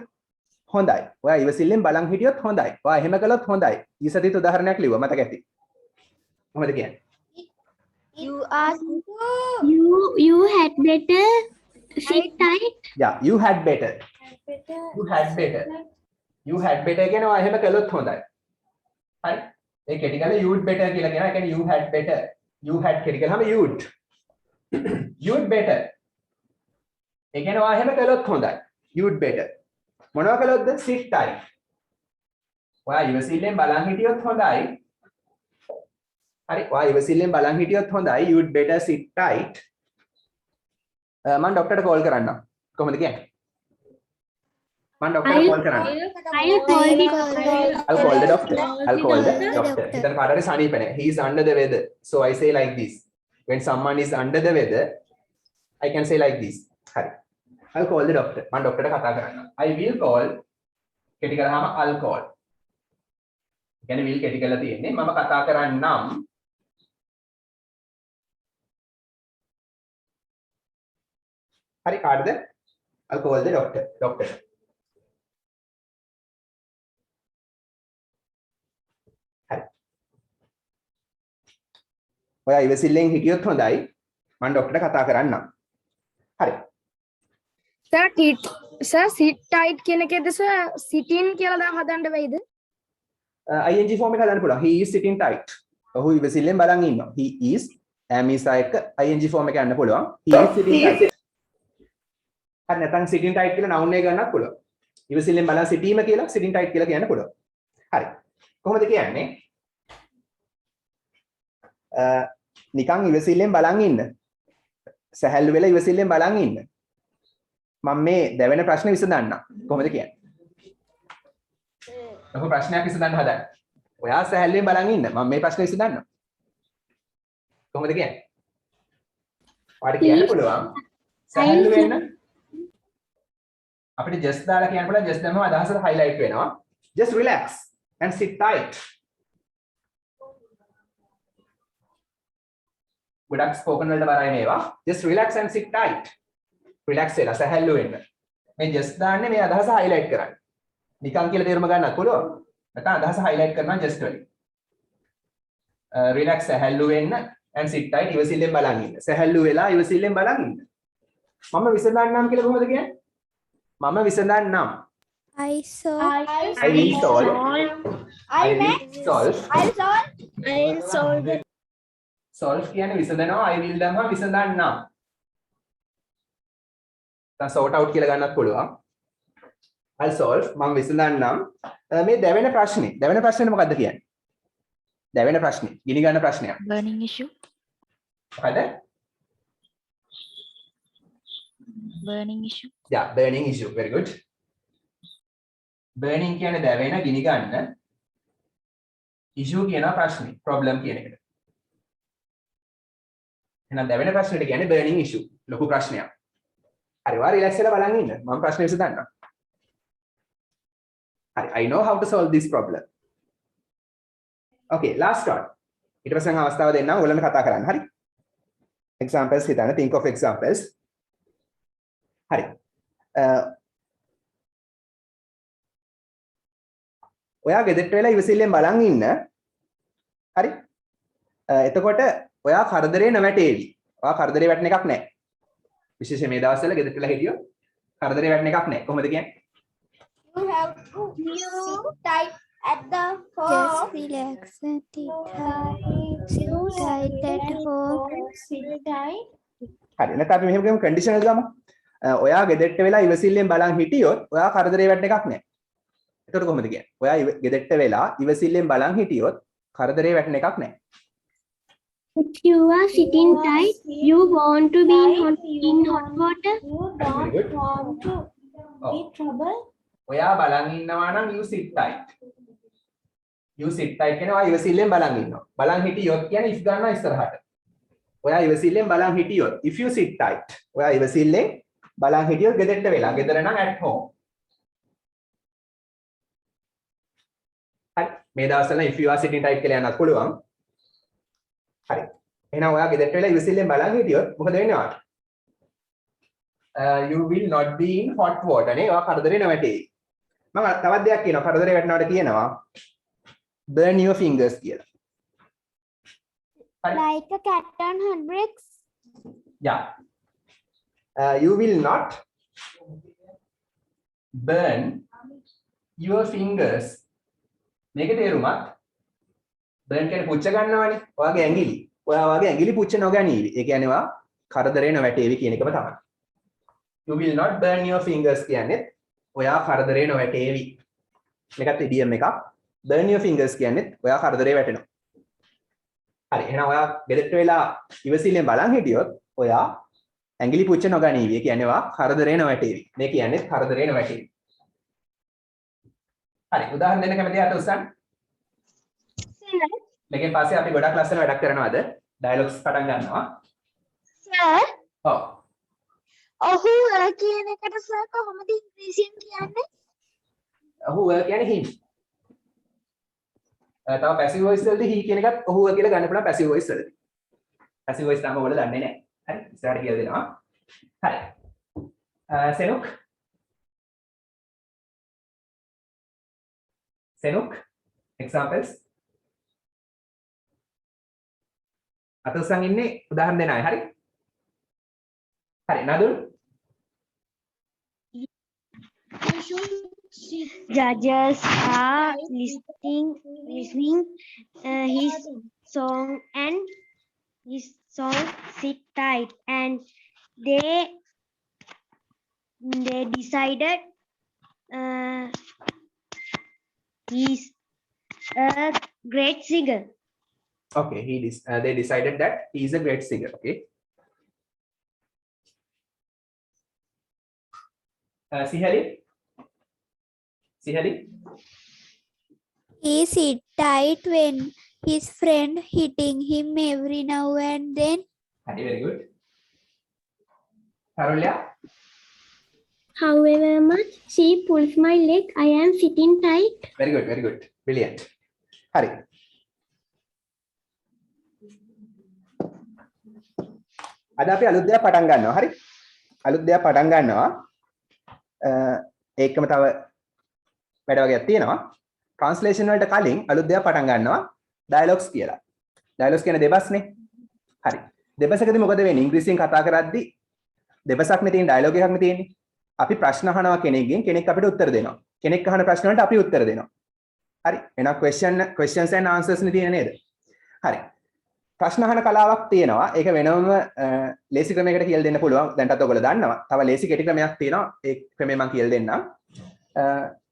[SPEAKER 1] හොඳයි. ඔයා ඉවසිල්ලෙන් බලන් හිටියොත් හොඳයි. ඔයා එහෙම කළොත් හොඳයි. ඊසතිත උදාහරණයක් ලිව්වා මතක ඇති. කොහොමද කියන්නේ?
[SPEAKER 2] You are
[SPEAKER 7] You had better sit tight.
[SPEAKER 1] Yeah, you had better. You had better. You had better කියන්නේ ඔයා එහෙම කළොත් හොඳයි. හරි. ඒ කෙටි ගාලා you'd better කියලා කියනවා. ඒ කියන්නේ you had better. You had කෙටි ගාලාම you'd. You'd better. ඒ කියන්නේ ඔයා එහෙම කළොත් හොඳයි. You'd better. මොනවා කළොත්ද? sit tight. ඔයා ඉවසිල්ලෙන් බලන් හිටියොත් හොඳයි. හරි. ඔයා ඉවසිල්ලෙන් බලන් හිටියොත් හොඳයි. You'd better sit tight. මම ડોක්ටර්ට කෝල් කරන්නම්. කොහොමද කියන්නේ? මම ડોක්ටර්ට කෝල් කරන්න.
[SPEAKER 7] I'll call the
[SPEAKER 1] I'll call the doctor. I'll call the doctor. ඉතින් කාටරි සනීප නැහැ. He is under the weather. So I say like this. When someone is under the weather, I can say like this. හරි. I'll call the doctor. මම ડોක්ටර්ට කතා කරන්න. I will call කෙටි කරාම I'll call. කියන්නේ will කෙටි කරලා තියෙන්නේ. මම කතා කරන්නම්. හරි කාටද? I'll call the doctor. Doctor. හරි. ඔයා ඉවසිල්ලෙන් හිටියොත් හොඳයි. මම ડોක්ටර්ට කතා කරන්නම්. හරි.
[SPEAKER 4] Sir, sit tight කියන එකේද sir sit-in කියලා හදන්න වෙයිද?
[SPEAKER 1] ing form එක හදන්න පුළුවන්. He is sitting tight. ඔහු ඉවසිල්ලෙන් බලන් ඉන්නවා. He is am is එක ing form එක ගන්න පුළුවන්. He is sitting tight. හරි නැත්නම් sitting tight කියලා noun එක ගන්නත් පුළුවන්. ඉවසිල්ලෙන් බලන් සිටීම කියලා sitting tight කියලා කියන්න පුළුවන්. හරි. කොහොමද කියන්නේ? නිකන් ඉවසිල්ලෙන් බලන් ඉන්න. සැහැල්ලු වෙලා ඉවසිල්ලෙන් බලන් ඉන්න. මම මේ දැවෙන ප්‍රශ්න විසඳන්න. කොහොමද කියන්නේ? ඔක ප්‍රශ්නයක් විසඳන්න හදන්න. ඔයා සැහැල්ලුවෙන් බලන් ඉන්න. මම මේ ප්‍රශ්නේ විසඳන්න. කොහොමද කියන්නේ? ඔයාලට කියන්න පුළුවන් සැහැල්ලු වෙන්න. අපිට just දාලා කියන්න පුළුවන් just දැම්මම අදහසට highlight වෙනවා. Just relax and sit tight. ගොඩක් spoken වලට බරයි මේවා. Just relax and sit tight. relax වෙලා සැහැල්ලු වෙන්න. මේ just දාන්නේ මේ අදහස highlight කරන්න. නිකන් කියලා තේරුම ගන්නත් පුළුවන්. නැත්නම් අදහස highlight කරනවා just වලින්. relax සැහැල්ලු වෙන්න and sit tight ඉවසිල්ලෙන් බලන් ඉන්න. සැහැල්ලු වෙලා ඉවසිල්ලෙන් බලන් ඉන්න. මම විසඳන්නම් කියලා කොහොමද කියන්නේ? මම විසඳන්නම්.
[SPEAKER 3] I solve.
[SPEAKER 1] I will solve. I will solve.
[SPEAKER 2] I'll solve it.
[SPEAKER 1] solve කියන්නේ විසඳනවා. I will දැම්මම විසඳන්නම්. දැන් sort out කියලා ගන්නත් පුළුවන්. I'll solve මම විසඳන්නම්. මේ දැවෙන ප්‍රශ්නේ මොකද්ද කියන්නේ? දැවෙන ප්‍රශ්නේ. ගිනි ගන්න ප්‍රශ්නයක්.
[SPEAKER 5] Burning issue.
[SPEAKER 1] මොකද?
[SPEAKER 5] Burning issue.
[SPEAKER 1] Yeah, burning issue. Very good. burning කියන්නේ දැවෙන ගිනි ගන්න. issue කියන ප්‍රශ්නේ. problem කියන එකට. එහෙනම් දැවෙන ප්‍රශ්නෙට කියන්නේ burning issue. ලොකු ප්‍රශ්නයක්. හරි වා රිලැක්ස් වෙලා බලන් ඉන්න. මම ප්‍රශ්නේ විසඳන්නම්. හරි I know how to solve this problem. Okay, last one. ඊට පස්සේ මම අවස්ථාව දෙන්නම් ඔයගොල්ලන්ට කතා කරන්න. හරි. examples හිතන්න. think of examples. හරි. ඔයා ගෙදරට වෙලා ඉවසිල්ලෙන් බලන් ඉන්න. හරි. එතකොට ඔයා කරදරේ නැවැටේවි. ඔයා කරදරේ වැටෙන එකක් නැහැ. විශේෂයෙන් මේ දවස්වල ගෙදරට වෙලා හිටියොත් කරදරේ වැටෙන එකක් නැහැ. කොහොමද කියන්නේ?
[SPEAKER 2] You have to sit tight at the
[SPEAKER 3] Just
[SPEAKER 2] home.
[SPEAKER 3] relax and sit tight at home.
[SPEAKER 2] Sit tight.
[SPEAKER 1] හරි. නැත්නම් අපි මෙහෙම ගමු කන්ඩිෂනල් ගමු. ඔයා ගෙදරට වෙලා ඉවසිල්ලෙන් බලන් හිටියොත් ඔයා කරදරේ වැටෙන එකක් නැහැ. එතකොට කොහොමද කියන්නේ? ඔයා ගෙදරට වෙලා ඉවසිල්ලෙන් බලන් හිටියොත් කරදරේ වැටෙන එකක් නැහැ.
[SPEAKER 7] If you are sitting tight, you want to be in hot water.
[SPEAKER 2] You
[SPEAKER 1] Very good.
[SPEAKER 2] don't want to be trouble.
[SPEAKER 1] ඔයා බලන් ඉන්නවා නම් you sit tight. you sit tight කියන්නේ ඔයා ඉවසිල්ලෙන් බලන් ඉන්නවා. බලන් හිටියොත් කියන්නේ if ගන්නවා ඉස්සරහට. ඔයා ඉවසිල්ලෙන් බලන් හිටියොත් if you sit tight. ඔයා ඉවසිල්ලෙන් බලන් හිටියොත් ගෙදරට වෙලා. ගෙදර නම් at home. හරි. මේ දවස්වල if you are sitting tight කියලා යන්නත් පුළුවන්. හරි. එහෙනම් ඔයා ගෙදරට වෙලා ඉවසිල්ලෙන් බලන් හිටියොත් මොකද වෙන්නේ ඔයාට? You will not be in hot water නේ. ඔයා කරදරේ නැවැටෙයි. මම තවත් දෙයක් කියනවා. කරදරේ වැටෙනවට කියනවා burn your fingers කියලා. හරි.
[SPEAKER 3] Like a cat on hundreds.
[SPEAKER 1] Yeah. You will not burn your fingers. මේකේ තේරුමත් burn කියන්නේ පුච්ච ගන්නවනේ. ඔයාගේ ඇඟිලි. ඔයා වගේ ඇඟිලි පුච්ච නොගනීවි. ඒ කියන්නේ ඔයා කරදරේ නොවැටේවි කියන එකම තමයි. You will not burn your fingers කියන්නේ ඔයා කරදරේ නොවැටේවි. මේකත් idiom එකක්. burn your fingers කියන්නේ ඔයා කරදරේ වැටෙනවා. හරි. එහෙනම් ඔයා ගෙදරට වෙලා ඉවසිල්ලෙන් බලන් හිටියොත් ඔයා ඇඟිලි පුච්ච නොගනීවි. ඒ කියන්නේ ඔයා කරදරේ නොවැටේවි. මේ කියන්නේ කරදරේ නොවැටේවි. හරි. උදාහරණ දෙන්න කැමතියි අත උස්සන්න. මේකෙන් පස්සේ අපි ගොඩක් ලස්සන වැඩක් කරනවාද? ඩයලොග්ස් පටන් ගන්නවා.
[SPEAKER 7] Sir,
[SPEAKER 1] ඔව්.
[SPEAKER 7] ඔහු කියන එකට සර් කොහොමද ඉංග්‍රීසියෙන් කියන්නේ?
[SPEAKER 1] ඔහු කියන්නේ him. තව පැසිව් වොයිස් වලදී he කියන එකත් ඔහු කියලා ගන්න පුළුවන් පැසිව් වොයිස් වලදී. පැසිව් වොයිස් තමයි ඔයාලා දන්නේ නැහැ. හරි. ඉස්සරහට කියලා දෙනවා. හරි. සෙනුක්. සෙනුක් examples. අතසන් ඉන්නේ උදාහරණ දෙන අය. හරි. හරි. නදුල්.
[SPEAKER 7] Judges are listening his song and his song sit tight and they decided he's a great singer.
[SPEAKER 1] Okay, they decided that he is a great singer. Okay. Sihali.
[SPEAKER 3] He sit tight when his friend hitting him every now and then.
[SPEAKER 1] Very good. Karolya.
[SPEAKER 7] However much she pulls my leg, I am sitting tight.
[SPEAKER 1] Very good, very good. Brilliant. Hari. අද අපි අලුත් දෙයක් පටන් ගන්නවා. හරි. අලුත් දෙයක් පටන් ගන්නවා. ඒකම තව වැඩ වගේක් තියෙනවා. ට්‍රාන්ස්ලේෂන් වලට කලින් අලුත් දෙයක් පටන් ගන්නවා. ඩයලොග්ස් කියලා. ඩයලොග්ස් කියන්නේ දෙබස්නේ. හරි. දෙබසකදී මොකද වෙන්නේ? ඉංග්‍රීසියෙන් කතා කරද්දී දෙබසක්නේ තියෙන ඩයලොග් එකක්නේ තියෙන්නේ. අපි ප්‍රශ්න අහනවා කෙනෙක්ගෙන් කෙනෙක් අපිට උත්තර දෙනවා. කෙනෙක් අහන ප්‍රශ්න වලට අපි උත්තර දෙනවා. හරි. එහෙනම් questions and answers නේ තියෙන්නේ නේද? හරි. ප්‍රශ්න අහන කලාවක් තියෙනවා. ඒක වෙනම ලේසි ක්‍රමයකට කියලා දෙන්න පුළුවන්. දැන්ටත් ඔයගොල්ලෝ දන්නවා. තව ලේසි කෙටි ක්‍රමයක් තියෙනවා. ඒ ක්‍රමය මම කියලා දෙන්නම්.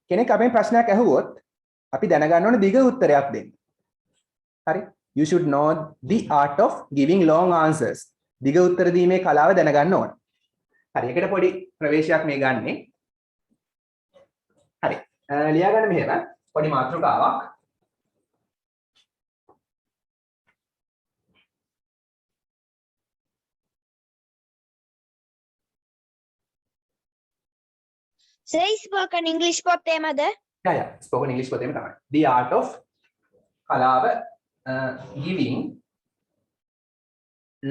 [SPEAKER 1] කෙනෙක් අපෙන් ප්‍රශ්නයක් අහුවොත් අපි දැනගන්න ඕනේ දිග උත්තරයක් දෙන්න. හරි. You should know the art of giving long answers. දිග උත්තර දීමේ කලාව දැනගන්න ඕන. හරි. ඒකට පොඩි ප්‍රවේශයක් මේ ගන්නෙ. හරි. ලියා ගන්න මෙහෙම පොඩි මාතෘකාවක්.
[SPEAKER 2] Say spoken English පොතේ මද?
[SPEAKER 1] Yeah. Spoken English පොතේම තමයි. The art of කලාව giving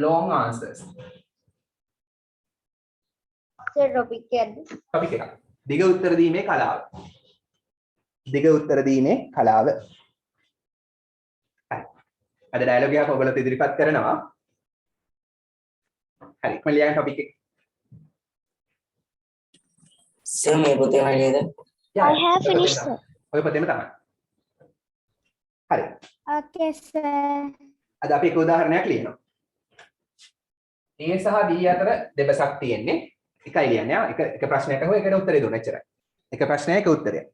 [SPEAKER 1] long answers.
[SPEAKER 2] Say topic එකක්ද?
[SPEAKER 1] topic එකක්. දිග උත්තර දීමේ කලාව. දිග උත්තර දීමේ කලාව. හරි. අද ඩයලොග් එකක් ඔයගොල්ලෝ ඉදිරිපත් කරනවා. හරි. මම ලියන topic එක.
[SPEAKER 8] Sir, මේ පොතේ නේද?
[SPEAKER 2] I have finished, sir.
[SPEAKER 1] ඔය පොතේම තමයි. හරි.
[SPEAKER 2] Okay, sir.
[SPEAKER 1] අද අපි එක උදාහරණයක් ලියනවා. A සහ B අතර දෙබසක් තියෙන්නේ. එකයි ලියන්නේ. එක ප්‍රශ්නයක් අහුවා ඒකට උත්තරේ දුන්න එච්චරයි. එක ප්‍රශ්නයක එක උත්තරයක්.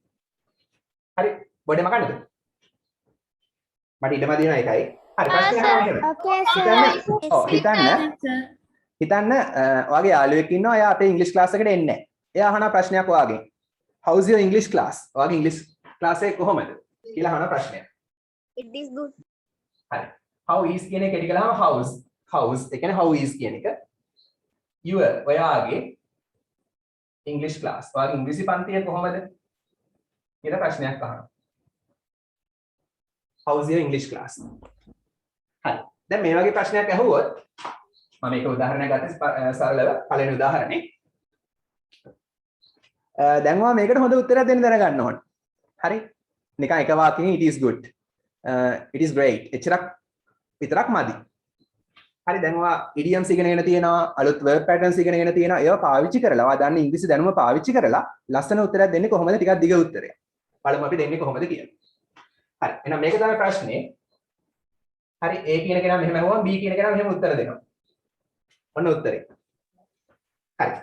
[SPEAKER 1] හරි. බොඩේම කන්නද? මට ඉඩම දිනවා එකයි. හරි ප්‍රශ්නේ අහන්න එහෙම.
[SPEAKER 2] Okay,
[SPEAKER 1] හිතන්න ඔයාගේ යාළුවෙක් ඉන්නවා. එයා අපේ ඉංග්‍රීසි ක්ලාස් එකට එන්නේ නැහැ. එයා අහන ප්‍රශ්නයක් ඔයාගෙන්. How's your English class? ඔයාගේ ඉංග්‍රීසි ක්ලාස් එක කොහොමද? කියලා අහන ප්‍රශ්නයක්.
[SPEAKER 2] It is good.
[SPEAKER 1] හරි. How is කියන එක ටිකලාම how's ඒ කියන්නේ how is කියන එක. your ඔයාගේ English class. ඔයාගේ ඉංග්‍රීසි පන්තිය කොහොමද? කියලා ප්‍රශ්නයක් අහනවා. How's your English class? හරි. දැන් මේ වගේ ප්‍රශ්නයක් අහුවොත් මම මේක උදාහරණයක් ගත්තා සරලව පළවෙනි උදාහරණේ. දැන් ඔයා මේකට හොඳ උත්තරයක් දෙන්න දැනගන්න ඕන. හරි? නිකන් එක වාක්‍යයෙන් it is good. It is great. එච්චරක් විතරක් මදි. හරි දැන් ඔයා idioms ඉගෙනගෙන තියෙනවා, අලුත් verb patterns ඉගෙනගෙන තියෙනවා. ඒවා පාවිච්චි කරලා ඔයා දන්න ඉංග්‍රීසි දැනුම පාවිච්චි කරලා ලස්සන උත්තරයක් දෙන්නේ කොහොමද? ටිකක් දිග උත්තරයක්. බලමු අපි දෙන්නේ කොහොමද කියලා. හරි. එහෙනම් මේක තමයි ප්‍රශ්නේ. හරි A කියන කෙනා මෙහෙම අහුවම B කියන කෙනා මෙහෙම උත්තර දෙනවා. ඔන්න උත්තරේ. හරි.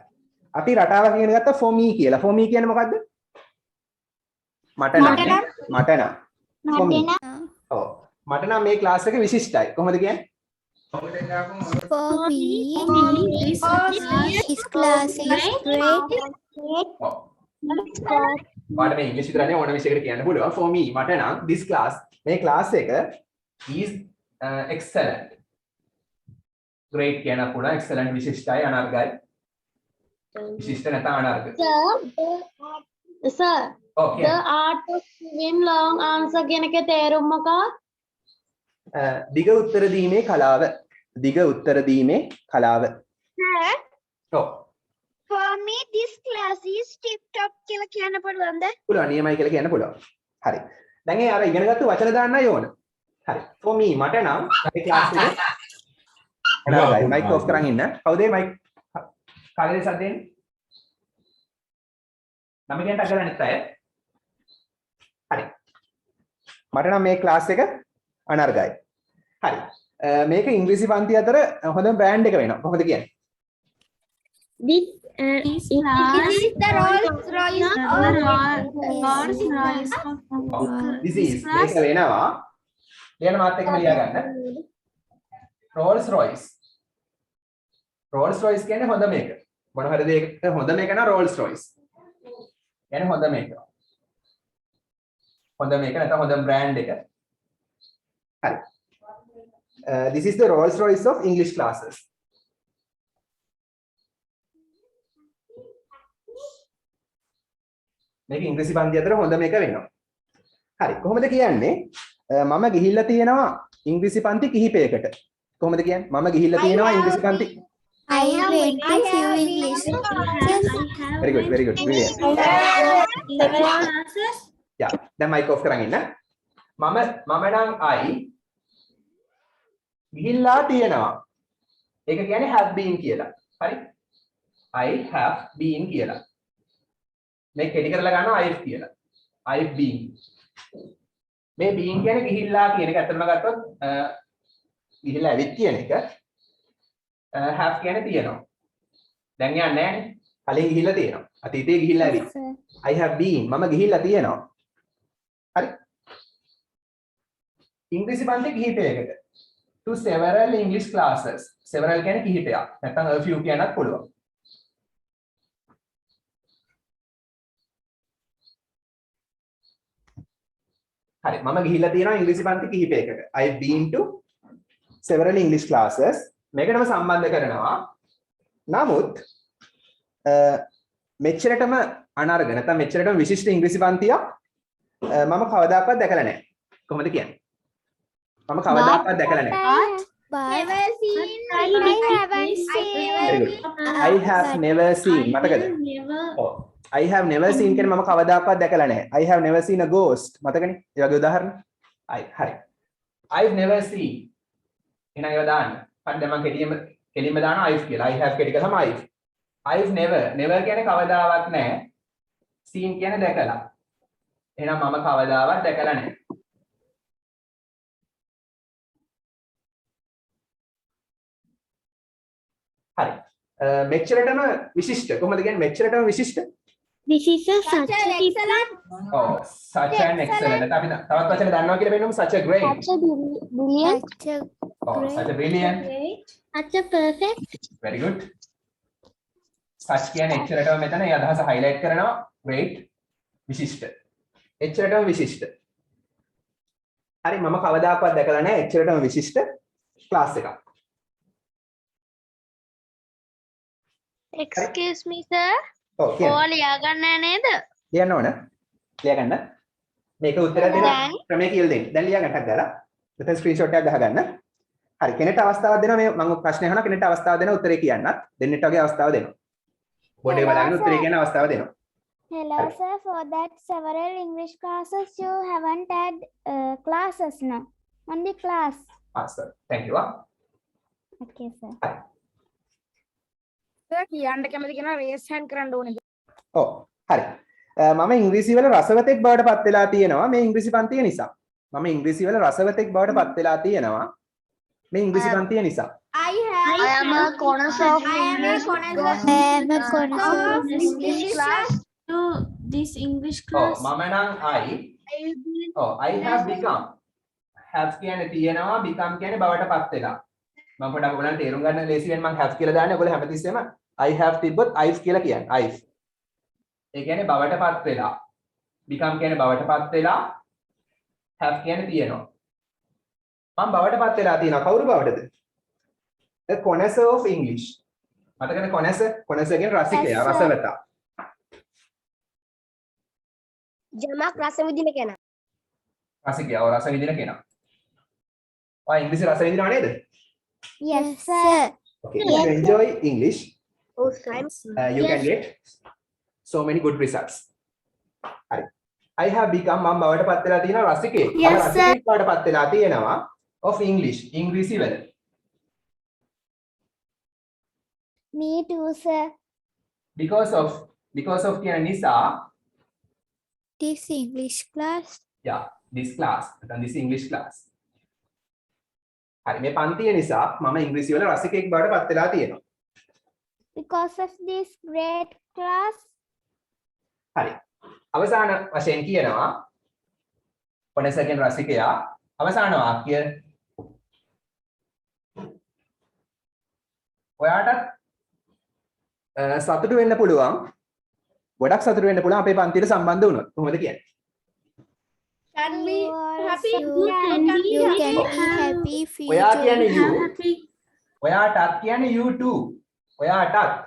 [SPEAKER 1] අපි රටාවක් ඉගෙන ගත්තා for me කියලා. for me කියන්නේ මොකද්ද? මට නම්. for me. ඔව්. මට නම් මේ ක්ලාස් එක විශිෂ්ටයි. කොහොමද කියන්නේ?
[SPEAKER 3] For me, this class is great.
[SPEAKER 1] ඔයාලට මේ ඉංග්‍රීසි විතරනේ ඕන විෂයකට කියන්න පුළුවන්. for me මට නම් this class මේ ක්ලාස් එක is excellent. great කියන පුළුවන් excellent විශිෂ්ටයි අනර්ගයි. විශිෂ්ට නැත්නම් අනර්ග.
[SPEAKER 6] Sir,
[SPEAKER 1] Okay.
[SPEAKER 6] the art of giving long answer කියන එකේ තේරුම මොකක්ද?
[SPEAKER 1] දිග උත්තර දීමේ කලාව. දිග උත්තර දීමේ කලාව.
[SPEAKER 2] Sir,
[SPEAKER 1] ඔව්.
[SPEAKER 2] for me this class is tip top කියලා කියන්න පුළුවන්ද?
[SPEAKER 1] පුළුවන් නියමයි කියලා කියන්න පුළුවන්. හරි. දැන් ඒ අර ඉගෙනගත්තු වචන දාන්නයි ඕන. හරි. for me මට නම් මේ ක්ලාස් එකේ අනර්ගයි. මයික් ඔෆ් කරන් ඉන්න. කවුද මේ මයික් කාලේ සද්දෙන්නේ? නම් කියන්න අගල අනිත් අය. හරි. මට නම් මේ ක්ලාස් එක අනර්ගයි. හරි. මේක ඉංග්‍රීසි පන්ති අතර හොඳම බ්‍රෑන්ඩ් එක වෙනවා. කොහොමද කියන්නේ?
[SPEAKER 6] This
[SPEAKER 2] This is the Rolls Royce
[SPEAKER 1] This is මේක වෙනවා. ලියන මාත් එක්කම ලියා ගන්න. Rolls Royce. Rolls Royce කියන්නේ හොඳ මේක. මොන හරි දෙයක හොඳ මේක නා Rolls Royce. කියන්නේ හොඳ මේක. හොඳ මේක නැත්නම් හොඳ බ්‍රෑන්ඩ් එක. හරි. This is the Rolls Royce of English classes. මේක ඉංග්‍රීසි පන්ති අතර හොඳ මේක වෙනවා. හරි. කොහොමද කියන්නේ? මම ගිහිල්ලා තියෙනවා ඉංග්‍රීසි පන්ති කිහිපයකට. කොහොමද කියන්නේ? මම ගිහිල්ලා තියෙනවා ඉංග්‍රීසි පන්ති.
[SPEAKER 3] I went to few English classes.
[SPEAKER 1] Very good, very good. Brilliant. Yeah. දැන් mic off කරන් ඉන්න. මම නම් I ගිහිල්ලා තියෙනවා. ඒක කියන්නේ have been කියලා. හරි? I have been කියලා. මේ කෙටි කරලා ගන්නවා I've කියලා. I've been. මේ been කියන්නේ ගිහිල්ලා කියන එක අතරම ගත්තොත් ගිහිල්ලා ඇවිත් කියන එක. have කියන්නේ තියෙනවා. දැන් යන්නේ නැහැනේ. කලින් ගිහිල්ලා තියෙනවා. අතීතේ ගිහිල්ලා ඇවිත්. I have been. මම ගිහිල්ලා තියෙනවා. හරි? ඉංග්‍රීසි පන්ති කිහිපයකට. To several English classes. Several කියන්නේ කිහිපයක්. නැත්නම් a few කියන්නත් පුළුවන්. හරි මම ගිහිල්ලා තියෙනවා ඉංග්‍රීසි පන්ති කිහිපයකට. I've been to several English classes. මේකටම සම්බන්ධ කරනවා. නමුත් මෙච්චරටම අනර්ග නැත්නම් මෙච්චරටම විශිෂ්ට ඉංග්‍රීසි පන්තියක් මම කවදාකවත් දැකලා නැහැ. කොහොමද කියන්නේ? මම කවදාකවත් දැකලා නැහැ.
[SPEAKER 2] Never seen. I haven't seen.
[SPEAKER 1] Very good. I have never seen. මතකද? ඔව්. I have never seen කියන්නේ මම කවදාකවත් දැකලා නැහැ. I have never seen a ghost. මතකනේ? ඒ වගේ උදාහරණ. හරි. I've never seen. එහෙනම් ඒවා දාන්න. හරි දැන් මම කෙලින්ම දානවා I've කියලා. I have කෙටි කරාම I've never කියන්නේ කවදාවත් නැහැ. seen කියන්නේ දැකලා. එහෙනම් මම කවදාවත් දැකලා නැහැ. හරි. මෙච්චරටම විශිෂ්ට. කොහොමද කියන්නේ මෙච්චරටම විශිෂ්ට?
[SPEAKER 7] This is a
[SPEAKER 2] Such an excellent.
[SPEAKER 1] Oh, such an excellent. අපි තවත් වචන දන්නවා කියලා වෙනම such a great.
[SPEAKER 7] such a brilliant,
[SPEAKER 3] Such a
[SPEAKER 1] Oh, such a brilliant.
[SPEAKER 7] such a perfect,
[SPEAKER 1] Very good. such කියන්නේ එච්චරටම මෙතන ඒ අදහස highlight කරනවා. great. විශිෂ්ට. එච්චරටම විශිෂ්ට. හරි මම කවදාකවත් දැකලා නැහැ එච්චරටම විශිෂ්ට ක්ලාස් එකක්.
[SPEAKER 7] excuse me sir,
[SPEAKER 1] ඔව් කියන්න.
[SPEAKER 7] ලියා ගන්න නේද?
[SPEAKER 1] ලියන්න ඕන. ලියා ගන්න. මේක උත්තර දෙන ක්‍රමය කියලා දෙන්න. දැන් ලියා ගන්නටක් දාලා. මෙතන ස්ක්‍රීන්ෂොට් එකක් ගහගන්න. හරි කෙනෙක්ට අවස්ථාවක් දෙනවා මේ මම ප්‍රශ්න අහනවා කෙනෙක්ට අවස්ථාවක් දෙනවා උත්තරේ කියන්නත්. දෙන්නෙට වගේ අවස්ථාවක් දෙනවා. බෝඩේ බලන්න උත්තරේ කියන්න අවස්ථාවක් දෙනවා.
[SPEAKER 9] Hello sir, for that several English classes you haven't had classes now. Only class.
[SPEAKER 1] sir. Thank you.
[SPEAKER 9] Okay sir.
[SPEAKER 4] Sir කියන්න කැමති කෙනා රේස් හෑන්ඩ් කරන්න ඕනේ.
[SPEAKER 1] ඔව් හරි. මම ඉංග්‍රීසි වල රසවතෙක් බවට පත් වෙලා තියෙනවා මේ ඉංග්‍රීසි පන්තිය නිසා. මම ඉංග්‍රීසි වල රසවතෙක් බවට පත් වෙලා තියෙනවා මේ ඉංග්‍රීසි පන්තිය නිසා.
[SPEAKER 2] I am a connoisseur of English.
[SPEAKER 3] I am a connoisseur of
[SPEAKER 2] English class.
[SPEAKER 9] To this English
[SPEAKER 1] ඔව් මම නම් I have become. have කියන්නේ තියෙනවා become කියන්නේ බවට පත් වෙලා. මම පොඩ්ඩක් ඔයගලන්ට තේරුම් ගන්න ලේසියෙන් මම have කියලා දාන්නේ ඔයගොල්ලෝ හැමතිස්සෙම I have තිබ්බොත් I've කියලා කියන්නේ I've. ඒ කියන්නේ බවට පත් වෙලා. become කියන්නේ බවට පත් වෙලා. have කියන්නේ තියෙනවා. මම බවට පත් වෙලා තියෙනවා කවුරු බවටද? The connoisseur of English. මතකද connoisseur? connoisseur කියන්නේ රසිකයා, රසවතා.
[SPEAKER 2] යමක් රස විඳින කෙනා.
[SPEAKER 1] රසිකයා රස විඳින කෙනා. ඔය ඉංග්‍රීසි රස විඳිනව නේද?
[SPEAKER 9] Yes sir.
[SPEAKER 1] Okay, if you enjoy English,
[SPEAKER 2] Oh, science.
[SPEAKER 1] you can get so many good results. Right. I have become මම බවට පත් වෙලා තියෙනවා රසිකේ.
[SPEAKER 9] Yes, sir.
[SPEAKER 1] රසිකෙක් බවට පත් වෙලා තියෙනවා of English. ඉංග්‍රීසි වල.
[SPEAKER 9] Me too sir.
[SPEAKER 1] Because of කියන නිසා
[SPEAKER 3] this English class.
[SPEAKER 1] yeah, this class. නැත්නම් this English class. හරි මේ පන්තිය නිසා මම ඉංග්‍රීසි වල රසිකෙක් බවට පත් වෙලා තියෙනවා.
[SPEAKER 9] Because of this great class.
[SPEAKER 1] හරි. අවසාන වශයෙන් කියනවා connoisseur කියන රසිකයා අවසාන වාක්‍ය ඔයාට සතුටු වෙන්න පුළුවන් ගොඩක් සතුටු වෙන්න පුළුවන් අපේ පන්තියට සම්බන්ධ වුණොත් කොහොමද කියන්නේ?
[SPEAKER 2] Can we happy?
[SPEAKER 3] You can be happy if you
[SPEAKER 1] ඔයා කියන්නේ you.
[SPEAKER 9] Happy.
[SPEAKER 1] ඔයාටත් කියන්නේ you too. ඔයාටත්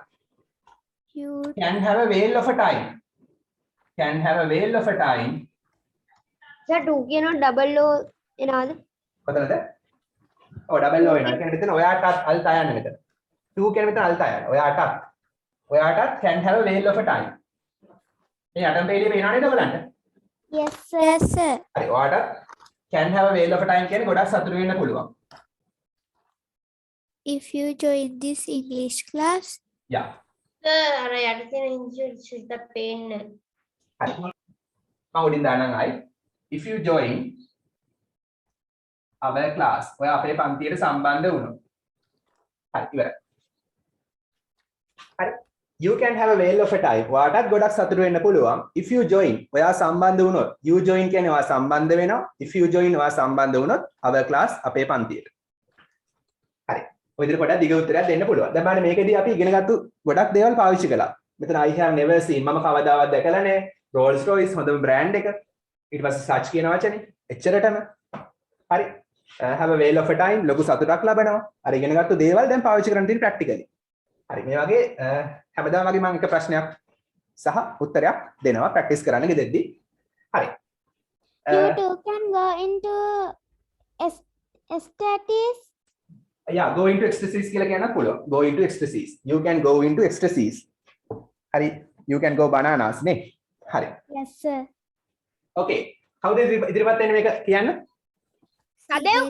[SPEAKER 3] you
[SPEAKER 1] can have a whale of a time. Can have a whale of a time.
[SPEAKER 2] Sir 2 කියනවා ඩබල් O එනවාද?
[SPEAKER 1] කොතනද? ඔව් double O වෙනවා. ඒ කියන්නේ මෙතන ඔයාටත් අල්ත යන්නේ මෙතන. 2 කියන්නේ මෙතන අල්ත යන්නේ. ඔයාටත් can have a whale of a time. මේ අටම් පෙළිය පේනව නේද ඔයගලන්ට?
[SPEAKER 9] Yes sir.
[SPEAKER 3] yes sir.
[SPEAKER 1] හරි ඔයාටත් can have a whale of a time කියන්නේ ගොඩක් සතුටු වෙන්න පුළුවන්.
[SPEAKER 3] If you join this English class.
[SPEAKER 1] yeah.
[SPEAKER 6] අර යට තියෙන ඉන්ජින් පේන්නේ.
[SPEAKER 1] හරි. මම උඩින් දාන්නම් ආයි. If you join our class ඔයා අපේ පන්තියට සම්බන්ධ වුණොත්. හරි ඉවරයි. හරි. you can have a whale of a time. ඔයාටත් ගොඩක් සතුටු වෙන්න පුළුවන්. If you join, ඔයා සම්බන්ධ වුණොත්. You join කියන්නේ ඔයා සම්බන්ධ වෙනවා. If you join ඔයා සම්බන්ධ වුණොත් our class අපේ පන්තියට. හරි. ඔය විදිහට පොඩ්ඩක් දිග උත්තරයක් දෙන්න පුළුවන්. දැන් බලන්න මේකෙදී අපි ඉගෙනගත්තු ගොඩක් දේවල් පාවිච්චි කළා. මෙතන I have never seen මම කවදාවත් දැකලා නැහැ. Rolls Royce හොඳම brand එක. ඊට පස්සේ such කියන වචනේ. එච්චරටම. හරි. have a whale of a time ලොකු සතුටක් ලබනවා. අර ඉගෙනගත්තු දේවල් දැන් පාවිච්චි කරන්න තියෙන practically. හරි මේ වගේ හැමදාම වගේ මම එක ප්‍රශ්නයක් සහ උත්තරයක් දෙනවා ප්‍රැක්ටිස් කරන්න ගෙදෙද්දි. හරි.
[SPEAKER 9] You too can go into ecstasies.
[SPEAKER 1] Yeah, go into ecstasies කියලා කියන්නත් පුළුවන්. Go into ecstasies. You can go into ecstasies. හරි. You can go bananas නේ. හරි.
[SPEAKER 9] Yes, sir.
[SPEAKER 1] Okay. කවුද ඉදිරිපත් වෙන්නේ මේක කියන්න?
[SPEAKER 4] සදෙව්.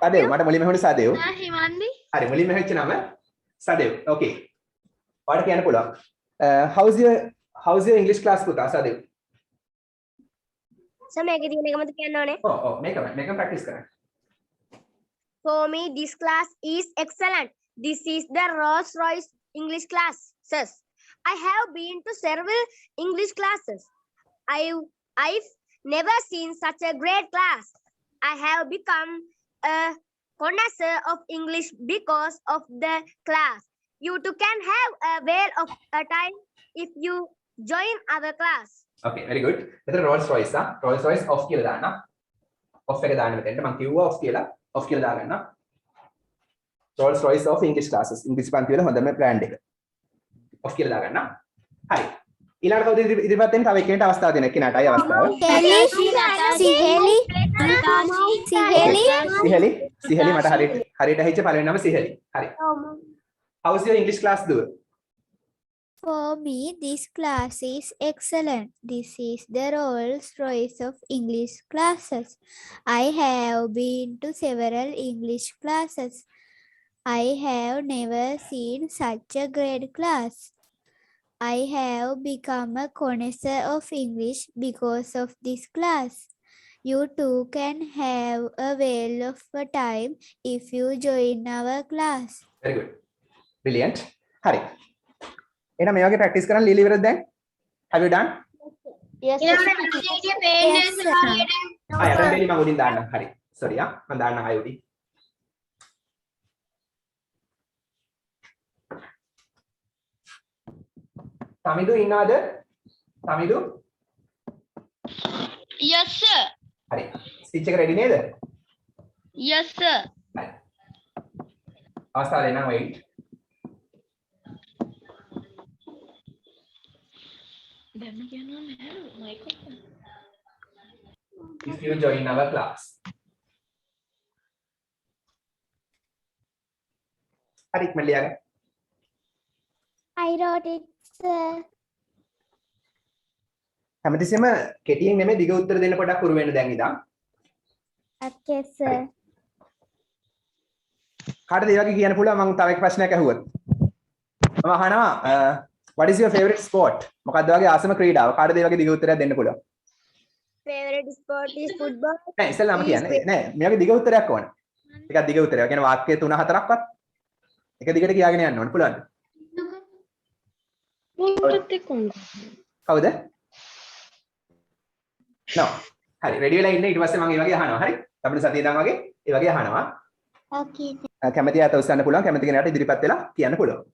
[SPEAKER 1] සදෙව්. මට මුලින්ම හොඳ සදෙව්.
[SPEAKER 4] හිමන්දි.
[SPEAKER 1] හරි මුලින්ම වෙච්ච නම සදෙව්. Okay. ඔයාලට කියන්න පුළුවන්. How's your English class පුතා සදෙව්?
[SPEAKER 2] සර් මේකේ තියෙන එක මත කියන්න ඕනේ.
[SPEAKER 1] ඔව් මේකම ප්‍රැක්ටිස් කරන්න.
[SPEAKER 2] For me, this class is excellent. This is the Rolls Royce English class. Sirs, I have been to several English classes. I've never seen such a great class. I have become a connoisseur of English because of the class. You too can have a whale of a time if you join our class.
[SPEAKER 1] Okay, very good. මෙතන Rolls Royce Rolls Royce off කියලා දාන්න. off එක දාන්න මෙතෙන්ට මම කිව්වා off කියලා. off කියලා දාගන්න. Rolls Royce of English classes. ඉංග්‍රීසි පන්ති වල හොඳම brand එක. off කියලා දාගන්න. හරි. ඊළඟට කවුද ඉදිරිපත් වෙන්නේ? තව එක්කෙනෙක්ට අවස්ථාව දෙන්න. එක්කෙනාටයි අවස්ථාව. සිහෙලි මට හරියට ඇහිච්ච පළවෙනි නම සිහෙලි. හරි. How's your English class දුව?
[SPEAKER 3] For me, this class is excellent. This is the Rolls Royce of English classes. I have been to several English classes. I have never seen such a great class. I have become a connoisseur of English because of this class. You too can have a whale of a time if you join our class.
[SPEAKER 1] Very good. Brilliant. හරි. එහෙනම් මේ වගේ practice කරන් ලීලි ඉවරද දැන්? Have you done?
[SPEAKER 6] Yes, sir.
[SPEAKER 1] අය අරන් දෙලි මම උඩින් දාන්නම්. හරි. sorry මම දාන්නම් අය උඩින්. තමිදු ඉන්නවද? තමිදු?
[SPEAKER 6] Yes, sir.
[SPEAKER 1] හරි. ස්පීච් එක රෙඩි නේද?
[SPEAKER 6] Yes, sir.
[SPEAKER 1] හරි. අවස්ථාව දෙන්නම් wait. If you join our class. හරි ඉක්මනට ලියගන්න.
[SPEAKER 9] I wrote it, sir.
[SPEAKER 1] හැමතිස්සෙම කෙටියෙන් නෙමෙයි දිග උත්තර දෙන්න පොඩක් පුරු වෙන්න දැන් ඉඳන්.
[SPEAKER 9] Okay, sir.
[SPEAKER 1] කාටද ඒ වගේ කියන්න පුළුවන් මම තව එක ප්‍රශ්නයක් අහුවොත්. මම අහනවා what is your favorite sport? මොකක්ද වගේ ආසම ක්‍රීඩාව? කාටද ඒ වගේ දිග උත්තරයක් දෙන්න පුළුවන්?
[SPEAKER 2] Favorite sport is football.
[SPEAKER 1] නෑ ඉස්සෙල්ලාම කියන්නේ නෑ මේ වගේ දිග උත්තරයක් ඕන. ටිකක් දිග උත්තරයක්. කියන්නේ වාක්‍ය 3-4ක්වත් එක දිගට කියාගෙන යන්න ඕන පුළුවන්ද? කවුද? no. හරි රෙඩි වෙලා ඉන්න ඊට පස්සේ මම ඒ වගේ අහනවා. හරි? අපිට සතිය ඉඳන් වගේ ඒ වගේ අහනවා.
[SPEAKER 9] Okay.
[SPEAKER 1] කැමති අත උස්සන්න පුළුවන්. කැමති කෙනාට ඉදිරිපත් වෙලා කියන්න පුළුවන්.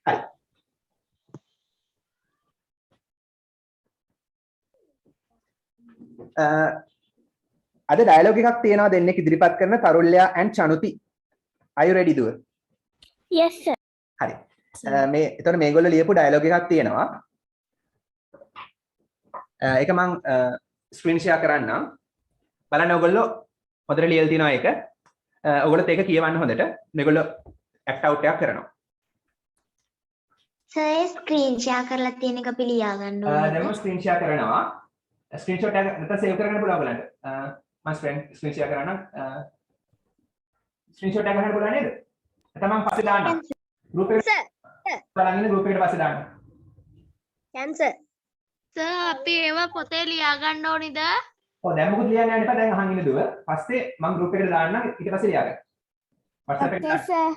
[SPEAKER 1] හරි. අද ඩයලොග් එකක් තියෙනවා දෙන්නෙක් ඉදිරිපත් කරන තරුල්‍යා and චනුති. Are you ready දුව?
[SPEAKER 9] Yes, sir.
[SPEAKER 1] හරි. මේ එතකොට මේගොල්ලෝ ලියපු ඩයලොග් එකක් තියෙනවා. ඒක මම ස්ක්‍රීන් ෂෙයා කරන්නම්. බලන්න ඔයගොල්ලෝ හොඳට ලියලා තියෙනවා ඒක. ඔයගොල්ලොත් ඒක කියවන්න හොඳට. මේගොල්ලෝ ඇක්ට් අවුට් එකක් කරනවා.
[SPEAKER 9] Sir, screen share කරලා තියෙන එක අපි ලියා ගන්න ඕනේ.
[SPEAKER 1] දැන් මම ස්ක්‍රීන් ෂෙයා කරනවා. ස්ක්‍රීන්ෂොට් එක නැත්නම් සේව් කරගන්න පුළුවන් ඔයගලන්ට. මම ස්ක්‍රීන් ෂෙයා කරනවා. ස්ක්‍රීන්ෂොට් එක ගන්න පුළුවන් නේද? නැත්නම් මම පස්සේ දාන්නම්. ගෲප් එකට බලන්න ඉන්න ගෲප් එකට පස්සේ දාන්න.
[SPEAKER 2] Cancer.
[SPEAKER 6] Sir, අපි ඒව පොතේ ලියා ගන්න ඕනිද?
[SPEAKER 1] ඔව් දැන් මොකද ලියන්න යන්න එපා දැන් අහන් ඉන්න දුව. පස්සේ මම ගෲප් එකට දාන්නම් ඊට පස්සේ ලියා ගන්න. WhatsApp එකට
[SPEAKER 9] Okay,
[SPEAKER 1] දාන්න.
[SPEAKER 9] sir.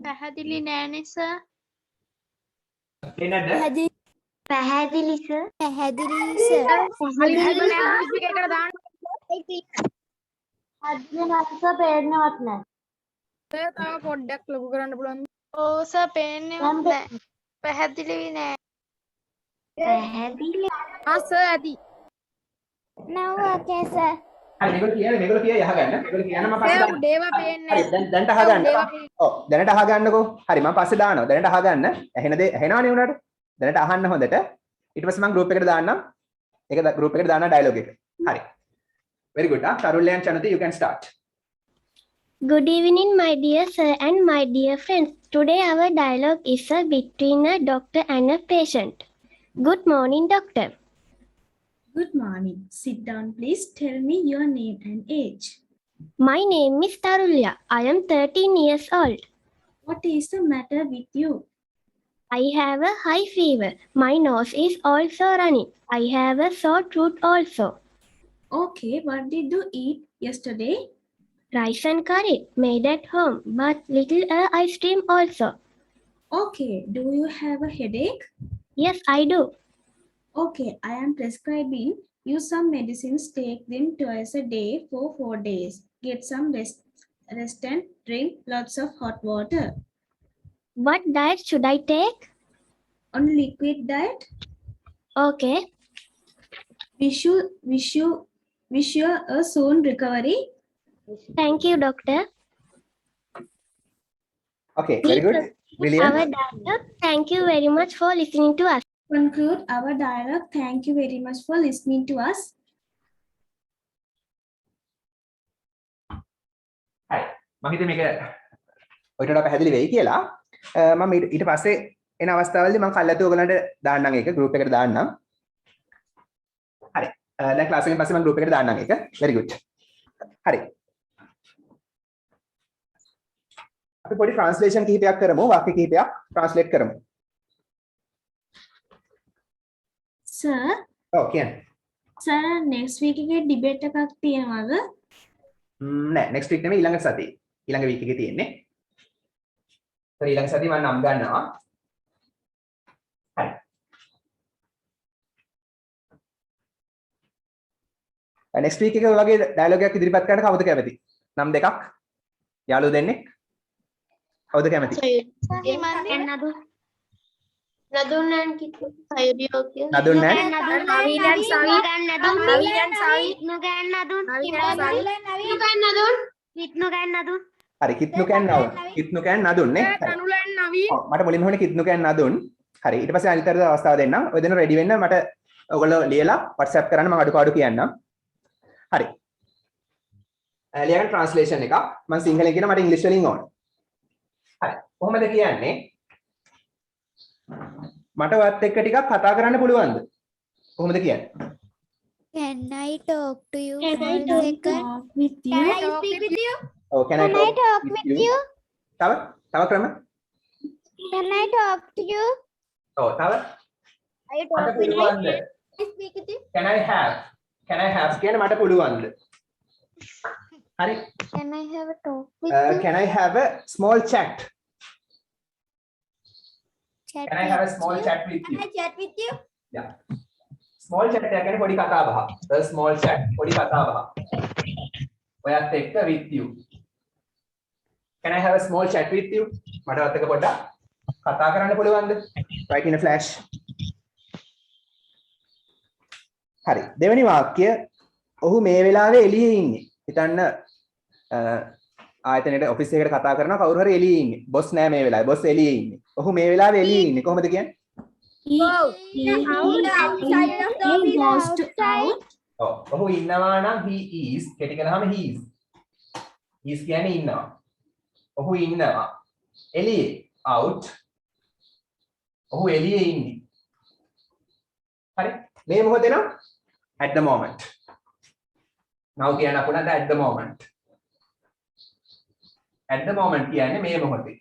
[SPEAKER 9] පැහැදිලි නෑනේ සර්.
[SPEAKER 1] එන්නද?
[SPEAKER 9] පැහැදිලි සර්.
[SPEAKER 3] පැහැදිලි sir.
[SPEAKER 4] English එකට දාන්න.
[SPEAKER 9] අධ්‍යනාංශ පේන්නවත් නෑ.
[SPEAKER 4] සර් තව පොඩ්ඩක් ලොකු කරන්න පුළුවන්.
[SPEAKER 9] ඕ සර් පේන්නවත් නෑ. පැහැදිලි නෑ. පැහැදිලි.
[SPEAKER 4] සර් ඇති.
[SPEAKER 9] Now okay sir.
[SPEAKER 1] හරි මේගොල්ලෝ කිය යහගන්න. මේගොල්ලෝ කියන මම පස්සේ
[SPEAKER 4] සර්
[SPEAKER 1] දාන්න.
[SPEAKER 4] උඩේව පේන්නේ
[SPEAKER 1] හරි දැනට අහගන්න. ඔව් දැනට අහගන්නකෝ. හරි මම පස්සේ දානවා. දැනට අහගන්න. ඇහෙනවනේ උනාට. දැනට අහන්න හොඳට. ඊට පස්සේ මම group එකට දාන්නම්. ඒක group එකට දාන්න dialogue එක. හරි. Very good. Tarulya and Chanati, you can start.
[SPEAKER 10] Good evening, my dear sir and my dear friends. Today our dialogue is between a doctor and a patient. Good morning, doctor.
[SPEAKER 11] Good morning. Sit down, please. Tell me your name and age.
[SPEAKER 10] My name is Tarulya. I am 13 years old.
[SPEAKER 11] What is the matter with you?
[SPEAKER 10] I have a high fever. My nose is also running. I have a sore throat also.
[SPEAKER 11] Okay, what did you eat yesterday?
[SPEAKER 10] Rice and curry made at home, but little ice cream also.
[SPEAKER 11] Okay, do you have a headache?
[SPEAKER 10] Yes, I do.
[SPEAKER 11] Okay, I am prescribing you some medicines. Take them twice a day for 4 days. Get some rest and drink lots of hot water.
[SPEAKER 10] What diet should I take?
[SPEAKER 11] On liquid diet.
[SPEAKER 10] Okay.
[SPEAKER 11] Wish you a soon recovery.
[SPEAKER 10] Thank you, doctor.
[SPEAKER 1] Okay, very good. Brilliant.
[SPEAKER 10] Our dialogue. Thank you very much for listening to us.
[SPEAKER 11] Conclude our dialogue. Thank you very much for listening to us.
[SPEAKER 1] හරි මම හිතුවේ මේක ඔයිට වඩා පැහැදිලි වෙයි කියලා මම ඊට පස්සේ එන අවස්ථාවලදී මම කල්ලාතු ඔයගලන්ට දාන්නම් ඒක group එකට දාන්නම් හරි දැන් ක්ලාස් එකෙන් පස්සේ මම group එකට දාන්නම් ඒක very good හරි අපි පොඩි translation කිහිපයක් කරමු වාක්‍ය කිහිපයක් translate කරමු
[SPEAKER 11] Sir,
[SPEAKER 1] ඔව් කියන්නේ
[SPEAKER 11] sir next week එකේ debate එකක් තියෙනවද?
[SPEAKER 1] නෑ next week නෙමෙයි ඊළඟ සතියේ ඊළඟ week එකේ තියෙන්නේ හරි ඊළඟ සතියේ මම නම් ගන්නවා හරි next week එකේ ඔයගේ dialogue එකක් ඉදිරිපත් කරන්න කවුද කැමති නම් දෙකක් යාළුවෝ දෙන්නෙක් කවුද කැමති
[SPEAKER 6] Nadun and Kitu. Sayuri okay.
[SPEAKER 1] Nadun නෑ
[SPEAKER 4] නවීන් and සවි. නවීන් and සවි.
[SPEAKER 1] හරි කිත්නු කෑන් නදුන් නේ හරි
[SPEAKER 4] තනුල and නවීන්.
[SPEAKER 1] ඔව් මට මුලින්ම ඕනේ කිත්නු කෑන් නදුන් හරි ඊට පස්සේ අනිත් අතට අවස්ථාව දෙන්නම් ඔය දෙන්න රෙඩි වෙන්න මට ඔයගොල්ලෝ ලියලා WhatsApp කරන්න මම අඩුපාඩු කියන්නම් හරි ලියගන්න ට්‍රාන්ස්ලේෂන් එක මම සිංහලෙන් කියන මට ඉංග්‍රීසි වලින් ඕන හරි කොහොමද කියන්නේ මට වත් එක්ක ටිකක් කතා කරන්න පුළුවන්ද කොහොමද කියන්නේ
[SPEAKER 3] Can I talk to you
[SPEAKER 11] Can
[SPEAKER 3] for
[SPEAKER 11] I
[SPEAKER 3] a second?
[SPEAKER 11] talk with you?
[SPEAKER 9] Can I speak with you?
[SPEAKER 1] ඔව් can I
[SPEAKER 9] talk with you?
[SPEAKER 1] තව ක්‍රම
[SPEAKER 9] Can I talk to you?
[SPEAKER 1] ඔව් තව
[SPEAKER 2] I
[SPEAKER 1] මට
[SPEAKER 2] talk with
[SPEAKER 1] පුළුවන්ද
[SPEAKER 2] I speak with you.
[SPEAKER 1] can I have කියන්නේ මට පුළුවන්ද හරි
[SPEAKER 9] Can I have a talk with
[SPEAKER 1] can I have a small chat
[SPEAKER 3] Chat
[SPEAKER 1] can I have a
[SPEAKER 3] with
[SPEAKER 1] small
[SPEAKER 3] you?
[SPEAKER 1] chat with you
[SPEAKER 2] Can I chat with you?
[SPEAKER 1] yeah small chat එක කියන්නේ පොඩි කතා බහ a small chat පොඩි කතා බහ ඔයත් එක්ක with you can I have a small chat with you මට ඔයත් එක්ක පොඩ්ඩක් කතා කරන්න පුළුවන්ද write in a flash හරි දෙවෙනි වාක්‍ය ඔහු මේ වෙලාවේ එළියේ ඉන්නේ හිතන්න ආයතනයේ ඔෆිස් එකකට කතා කරනවා කවුරු හරි එළියේ ඉන්නේ බොස් නෑ මේ වෙලාවේ බොස් එළියේ ඉන්නේ ඔහු මේ වෙලාවේ එළියේ ඉන්නේ කොහොමද කියන්නේ
[SPEAKER 9] outside of the
[SPEAKER 11] He goes to
[SPEAKER 9] outside.
[SPEAKER 11] out.
[SPEAKER 1] ඔව් ඔහු ඉන්නවා නම් he is කෙටි කරාම he is කියන්නේ ඉන්නවා ඔහු ඉන්නවා එළියේ out ඔහු එළියේ ඉන්නේ හරි මේ මොහොතේ නම් at the moment now කියන්න අපුණාද at the moment කියන්නේ මේ මොහොතේ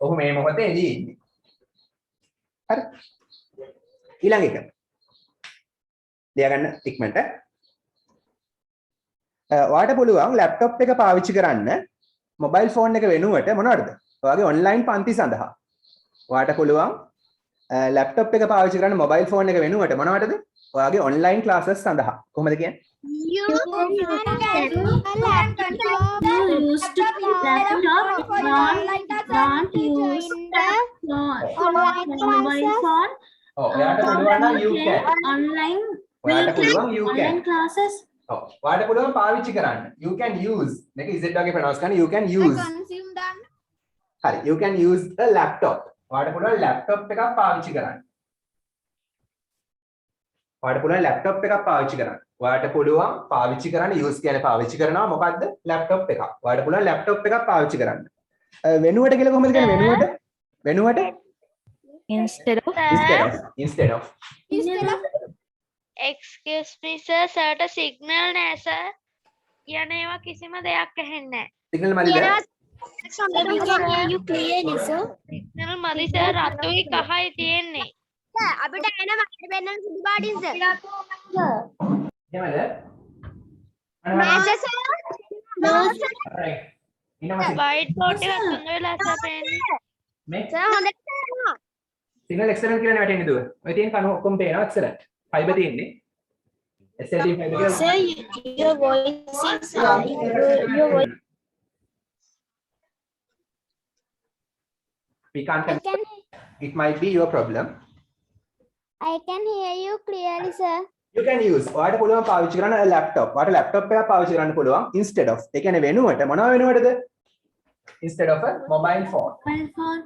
[SPEAKER 1] ඔහු මේ මොහොතේ එළියේ ඉන්නේ හරි ඊළඟ එක ලියා ගන්න ඉක්මනට ඔයාලට පුළුවන් ලැප්ටොප් එක පාවිච්චි කරන්න මොබයිල් ෆෝන් එක වෙනුවට මොනවද? ඔයාගේ ඔන්ලයින් පන්ති සඳහා. ඔයාලට පුළුවන් ලැප්ටොප් එක පාවිච්චි කරන්න මොබයිල් ෆෝන් එක වෙනුවට මොනවටද? ඔයාගේ ඔන්ලයින් ක්ලාසස් සඳහා. කොහොමද කියන්නේ?
[SPEAKER 9] You used to laptop, don't use
[SPEAKER 11] mobile phone.
[SPEAKER 1] ඔව් ඔයාලට පුළුවන් නම් you can.
[SPEAKER 11] Online
[SPEAKER 1] ඔයාලට පුළුවන් you can.
[SPEAKER 11] online classes.
[SPEAKER 1] ඔව් ඔයාලට පුළුවන් පාවිච්චි කරන්න. You can use. මේක z වගේ ප්‍රොනවුන්ස් කරන්න. You can use. හරි. You can use a laptop. ඔයාලට පුළුවන් laptop එකක් පාවිච්චි කරන්න. ඔයාලට පුළුවන් laptop එකක් පාවිච්චි කරන්න. ඔයාලට පුළුවන් පාවිච්චි කරන්න use කියන්නේ පාවිච්චි කරනවා මොකද්ද? laptop එකක්. ඔයාලට පුළුවන් laptop එකක් පාවිච්චි කරන්න. වෙනුවට කියලා කොහොමද කියන්නේ වෙනුවට? වෙනුවට
[SPEAKER 5] Instead of.
[SPEAKER 1] instead of.
[SPEAKER 12] Excuse me sir, sirට signal නෑ sir. කියන ඒවා කිසිම දෙයක් ඇහෙන්නේ නෑ.
[SPEAKER 1] signal මදිද?
[SPEAKER 12] you clearly sir. signal මදි sir, රතුයි කහයි තියෙන්නේ.
[SPEAKER 2] sir අපිට එන මාට වෙන්න සුදු පාටින් sir.
[SPEAKER 1] එහෙමද?
[SPEAKER 2] නෑ sir. no sir.
[SPEAKER 1] right. ඊනම
[SPEAKER 12] white board එක තුන් වෙලා sir පේන්නේ.
[SPEAKER 1] මේ
[SPEAKER 2] sir හොඳට කරනවා.
[SPEAKER 1] signal excellent කියලානේ වැටෙන්නේ දුව. ඔය තියෙන කන ඔක්කොම පේනවා excellent. fiber තියෙන්නේ. SLT fiber එක.
[SPEAKER 10] Sir, your voice is your voice.
[SPEAKER 1] We can't it might be your problem.
[SPEAKER 9] I can hear you clearly, sir.
[SPEAKER 1] You can use. ඔයාලට පුළුවන් පාවිච්චි කරන්න laptop. ඔයාලට laptop එකක් පාවිච්චි කරන්න පුළුවන් instead of. ඒ කියන්නේ වෙනුවට මොනවා වෙනුවටද? Instead of a mobile phone.
[SPEAKER 11] Mobile phone.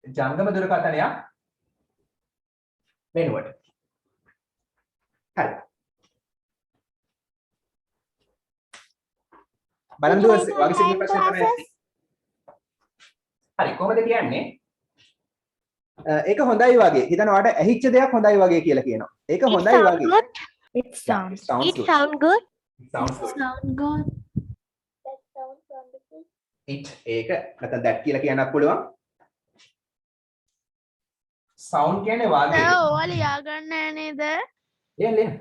[SPEAKER 1] ජංගම දුරකථනයක් වෙනුවට. හරි. බලන්න දුව වගේ සිංහල ප්‍රශ්න තමයි ඇත්තේ. හරි කොහොමද කියන්නේ? ඒක හොඳයි වගේ. හිතන්න ඔයාලට ඇහිච්ච දෙයක් හොඳයි වගේ කියලා කියනවා. ඒක හොඳයි වගේ.
[SPEAKER 5] It sounds.
[SPEAKER 10] It sound good.
[SPEAKER 1] Sounds good.
[SPEAKER 11] Sound good.
[SPEAKER 1] it ඒක නැත්නම් that කියලා කියන්නත් පුළුවන්. sound කියන්නේ වාගේ.
[SPEAKER 12] sir ඕවා ලියා ගන්න නෑ නේද?
[SPEAKER 1] ලියන්න.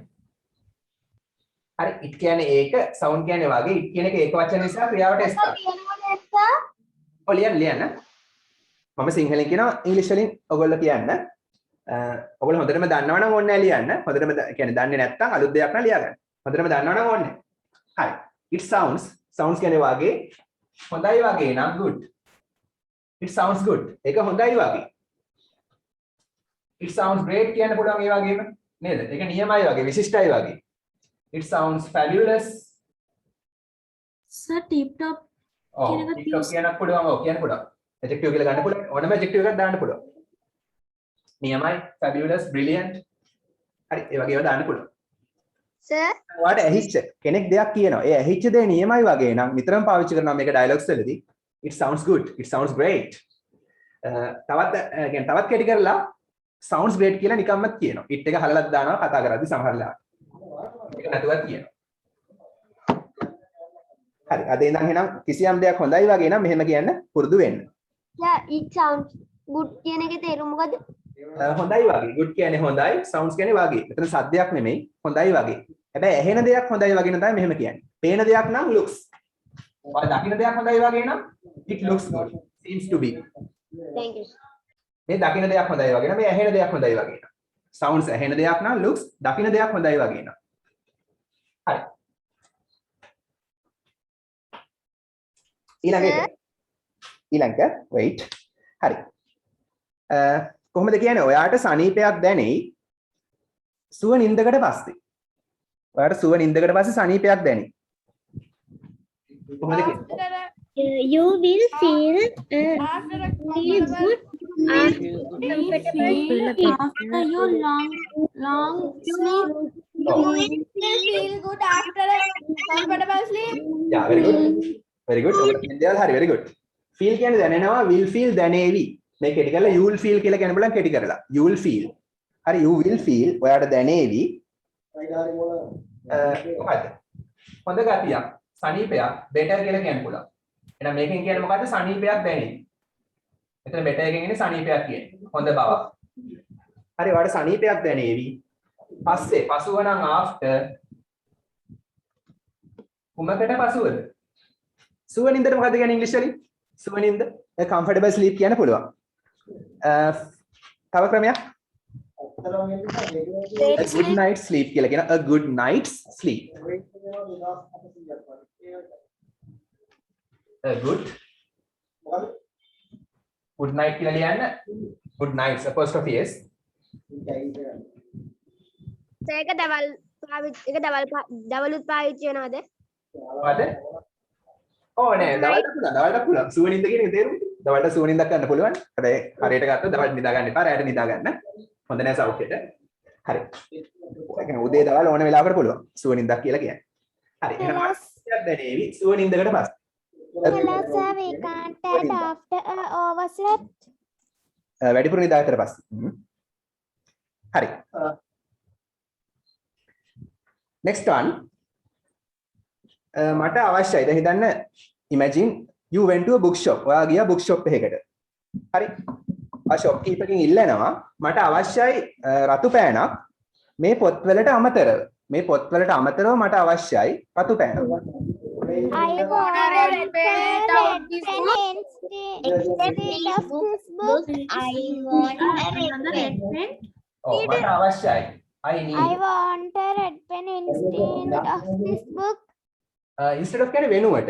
[SPEAKER 1] හරි it කියන්නේ ඒක sound කියන්නේ වාගේ it කියන එක ඒක වචන නිසා ක්‍රියාවට s ඔය ලියන්න. මම සිංහලෙන් කියනවා ඉංග්‍රීසි වලින් ඔයගොල්ලෝ කියන්න. ඔයගොල්ලෝ හොඳටම දන්නවනම් ඕනේ නැහැ ලියන්න. හොඳටම කියන්නේ දන්නේ නැත්නම් අලුත් දෙයක් නම් ලියා ගන්න. හොඳටම දන්නවනම් ඕනේ. හරි. It sounds කියන්නේ වාගේ හොඳයි වගේ නම් good. It sounds good. ඒක හොඳයි වගේ. It sounds great කියන්න පුළුවන් ඒ වගේම නේද? ඒක නියමයි වගේ විශිෂ්ටයි වගේ. It sounds fabulous.
[SPEAKER 11] Sir, tip top.
[SPEAKER 1] tip top කියන්නත් පුළුවන්. ඔව් කියන්න පුළුවන්. adjective කියලා ගන්න පුළුවන්. ඕනම adjective එකක් දාන්න පුළුවන්. නියමයි, fabulous, brilliant. හරි, ඒ වගේ ඒවා දාන්න පුළුවන්.
[SPEAKER 2] sir
[SPEAKER 1] ඔයාලට ඇහිච්ච කෙනෙක් දෙයක් කියනවා. ඒ ඇහිච්ච දේ නියමයි වගේ නම් නිතරම පාවිච්චි කරනවා මේක dialogues වලදී. It sounds good. It sounds great. තවත් කැටි කරලා sounds great කියලා නිකම්මත් කියනවා. it එක හලලත් දානවා කතා කරද්දි සමහරලා. ඒක නැතුවත් කියනවා. හරි. අද ඉඳන් එහෙනම් කිසියම් දෙයක් හොඳයි වගේ නම් මෙහෙම කියන්න පුරුදු වෙන්න.
[SPEAKER 2] sir it sounds good කියන එකේ තේරුම මොකද?
[SPEAKER 1] හොඳයි වගේ. good කියන්නේ හොඳයි, sounds කියන්නේ වගේ. මෙතන සද්දයක් නෙමෙයි, හොඳයි වගේ. හැබැයි ඇහෙන දෙයක් හොඳයි වගේ නම් තමයි මෙහෙම කියන්නේ. පේන දෙයක් නම් looks. ඔයාලා දකින්න දෙයක් හොඳයි වගේ නම් it looks good. seems to be.
[SPEAKER 2] thank you
[SPEAKER 1] මේ දකින්න දෙයක් හොඳයි වගේ නම් මේ ඇහෙන දෙයක් හොඳයි වගේ නම්. sounds ඇහෙන දෙයක් නම් looks දකින්න දෙයක් හොඳයි වගේ නම්. හරි. ඊළඟ wait. හරි. කොහොමද කියන්නේ? ඔයාට සනීපයක් දැනෙයි සුව නින්දකට පස්සේ. ඔයාට සුව නින්දකට පස්සේ සනීපයක් දැනෙයි. කොහොමද කියන්නේ?
[SPEAKER 10] You will feel good after
[SPEAKER 11] your long sleep.
[SPEAKER 9] You will feel good after a comfortable sleep.
[SPEAKER 1] Yeah, very good. Very good. හරි, very good. feel කියන්නේ දැනෙනවා, will feel දැනේවි. මේ කෙටි කරලා you will feel කියලා කියන්න බලන්න කෙටි කරලා. You will feel. හරි, you will feel ඔයාට දැනේවි. මොකද්ද? හොඳ ගතියක්, සනීපයක්, better කියලා කියන්න පුළුවන්. එහෙනම් මේකෙන් කියන්නේ මොකද්ද? සනීපයක් දැනේවි. එතන better එකෙන් ඉන්නේ සනීපයක් කියන්නේ. හොඳ බවක්. හරි, ඔයාට සනීපයක් දැනේවි. පස්සේ පසුව නම් after කුමකට පසුවද? සුවනින්දට මොකද කියන්නේ ඉංග්‍රීසි වලින්? සුවනින්ද a comfortable sleep කියන්න පුළුවන්. තව ක්‍රමයක් a good night sleep කියලා කියන a good night's sleep. a good night කියලා ලියන්න good nights apostrophe s.
[SPEAKER 2] ඒක දවල්ුත් පාවිච්චි වෙනවද?
[SPEAKER 1] මොකද? ඕ නෑ දවල්ට පුළුවන්. සුවනින්ද කියන එක තේරුම්. දවල්ට සුවනින්දක් ගන්න පුළුවන්. හැබැයි හරියට ගත්තොත් දවල්ට නිදා ගන්න එපා. රැයට නිදා ගන්න. හොඳ නෑ සෞඛ්‍යයට. හරි. ඒ කියන්නේ උදේ දවල් ඕන වෙලාවකට පුළුවන්. සුවනින්දක් කියලා කියන්නේ. හරි. එහෙනම් මට දැනේවි සුවනින්දකට පස්සේ.
[SPEAKER 9] Hello sir, we can't add after overslept.
[SPEAKER 1] වැඩිපුර නිදාගත්තට පස්සේ. හරි. next one. මට අවශ්‍යයි. දැන් හිතන්න imagine you went to a bookshop. ඔයා ගියා bookshop එකකට. හරි. ආ shop keeper එකෙන් ඉල්ලනවා මට අවශ්‍යයි රතු පෑනක් මේ පොත්වලට අමතරව. මේ පොත්වලට අමතරව මට අවශ්‍යයි රතු පෑනක්.
[SPEAKER 9] I want a red pen instead of this book.
[SPEAKER 6] I want a red pen.
[SPEAKER 1] ඔව් මට අවශ්‍යයි. I
[SPEAKER 9] want a red pen instead of this book.
[SPEAKER 1] instead of කියන්නේ වෙනුවට.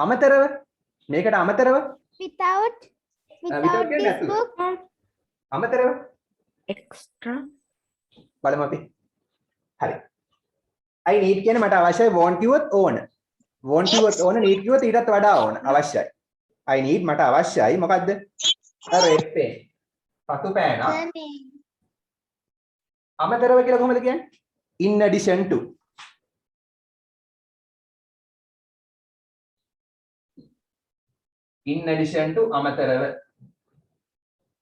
[SPEAKER 1] අමතරව මේකට අමතරව
[SPEAKER 9] Without this book.
[SPEAKER 1] අමතරව
[SPEAKER 5] extra
[SPEAKER 1] බලමු අපි. හරි. I need කියන්නේ මට අවශ්‍යයි want කිව්වොත් ඕන. want කිව්වොත් ඕන need කිව්වොත් ඊටත් වඩා ඕන අවශ්‍යයි. I need මට අවශ්‍යයි මොකද්ද? a red pen. රතු පෑනක්. අමතරව කියලා කොහොමද කියන්නේ? in addition to. in addition to අමතරව.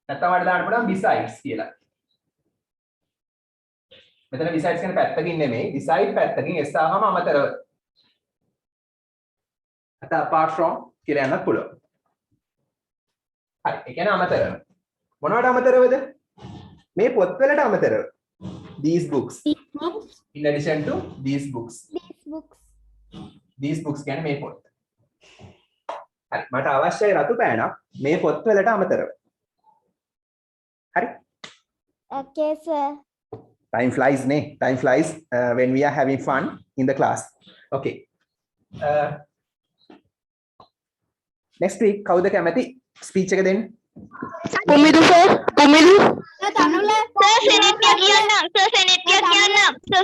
[SPEAKER 1] නැත්නම් වඩා දාන්න පුළුවන් besides කියලා. මෙතන besides කියන පැත්තකින් නෙමෙයි beside පැත්තකින් s ආවම අමතරව. නැත්නම් apart from කියලා යන්නත් පුළුවන්. හරි. ඒ කියන්නේ අමතරව. මොනවට අමතරවද? මේ පොත්වලට අමතරව. These books. In addition to these books. These books කියන්නේ මේ පොත්. හරි. මට අවශ්‍යයි රතු පෑනක් මේ පොත්වලට අමතරව. හරි.
[SPEAKER 9] Okay sir.
[SPEAKER 1] Time flies, ne? Time flies when we are having fun in the class. Okay. Next week, කවුද කැමති speech එක දෙන්න?
[SPEAKER 7] Pumidu sir. Pumidu.
[SPEAKER 9] Tanula.
[SPEAKER 12] Sir, Senetya කියන්න. Sir, Senetya කියන්න. Sir,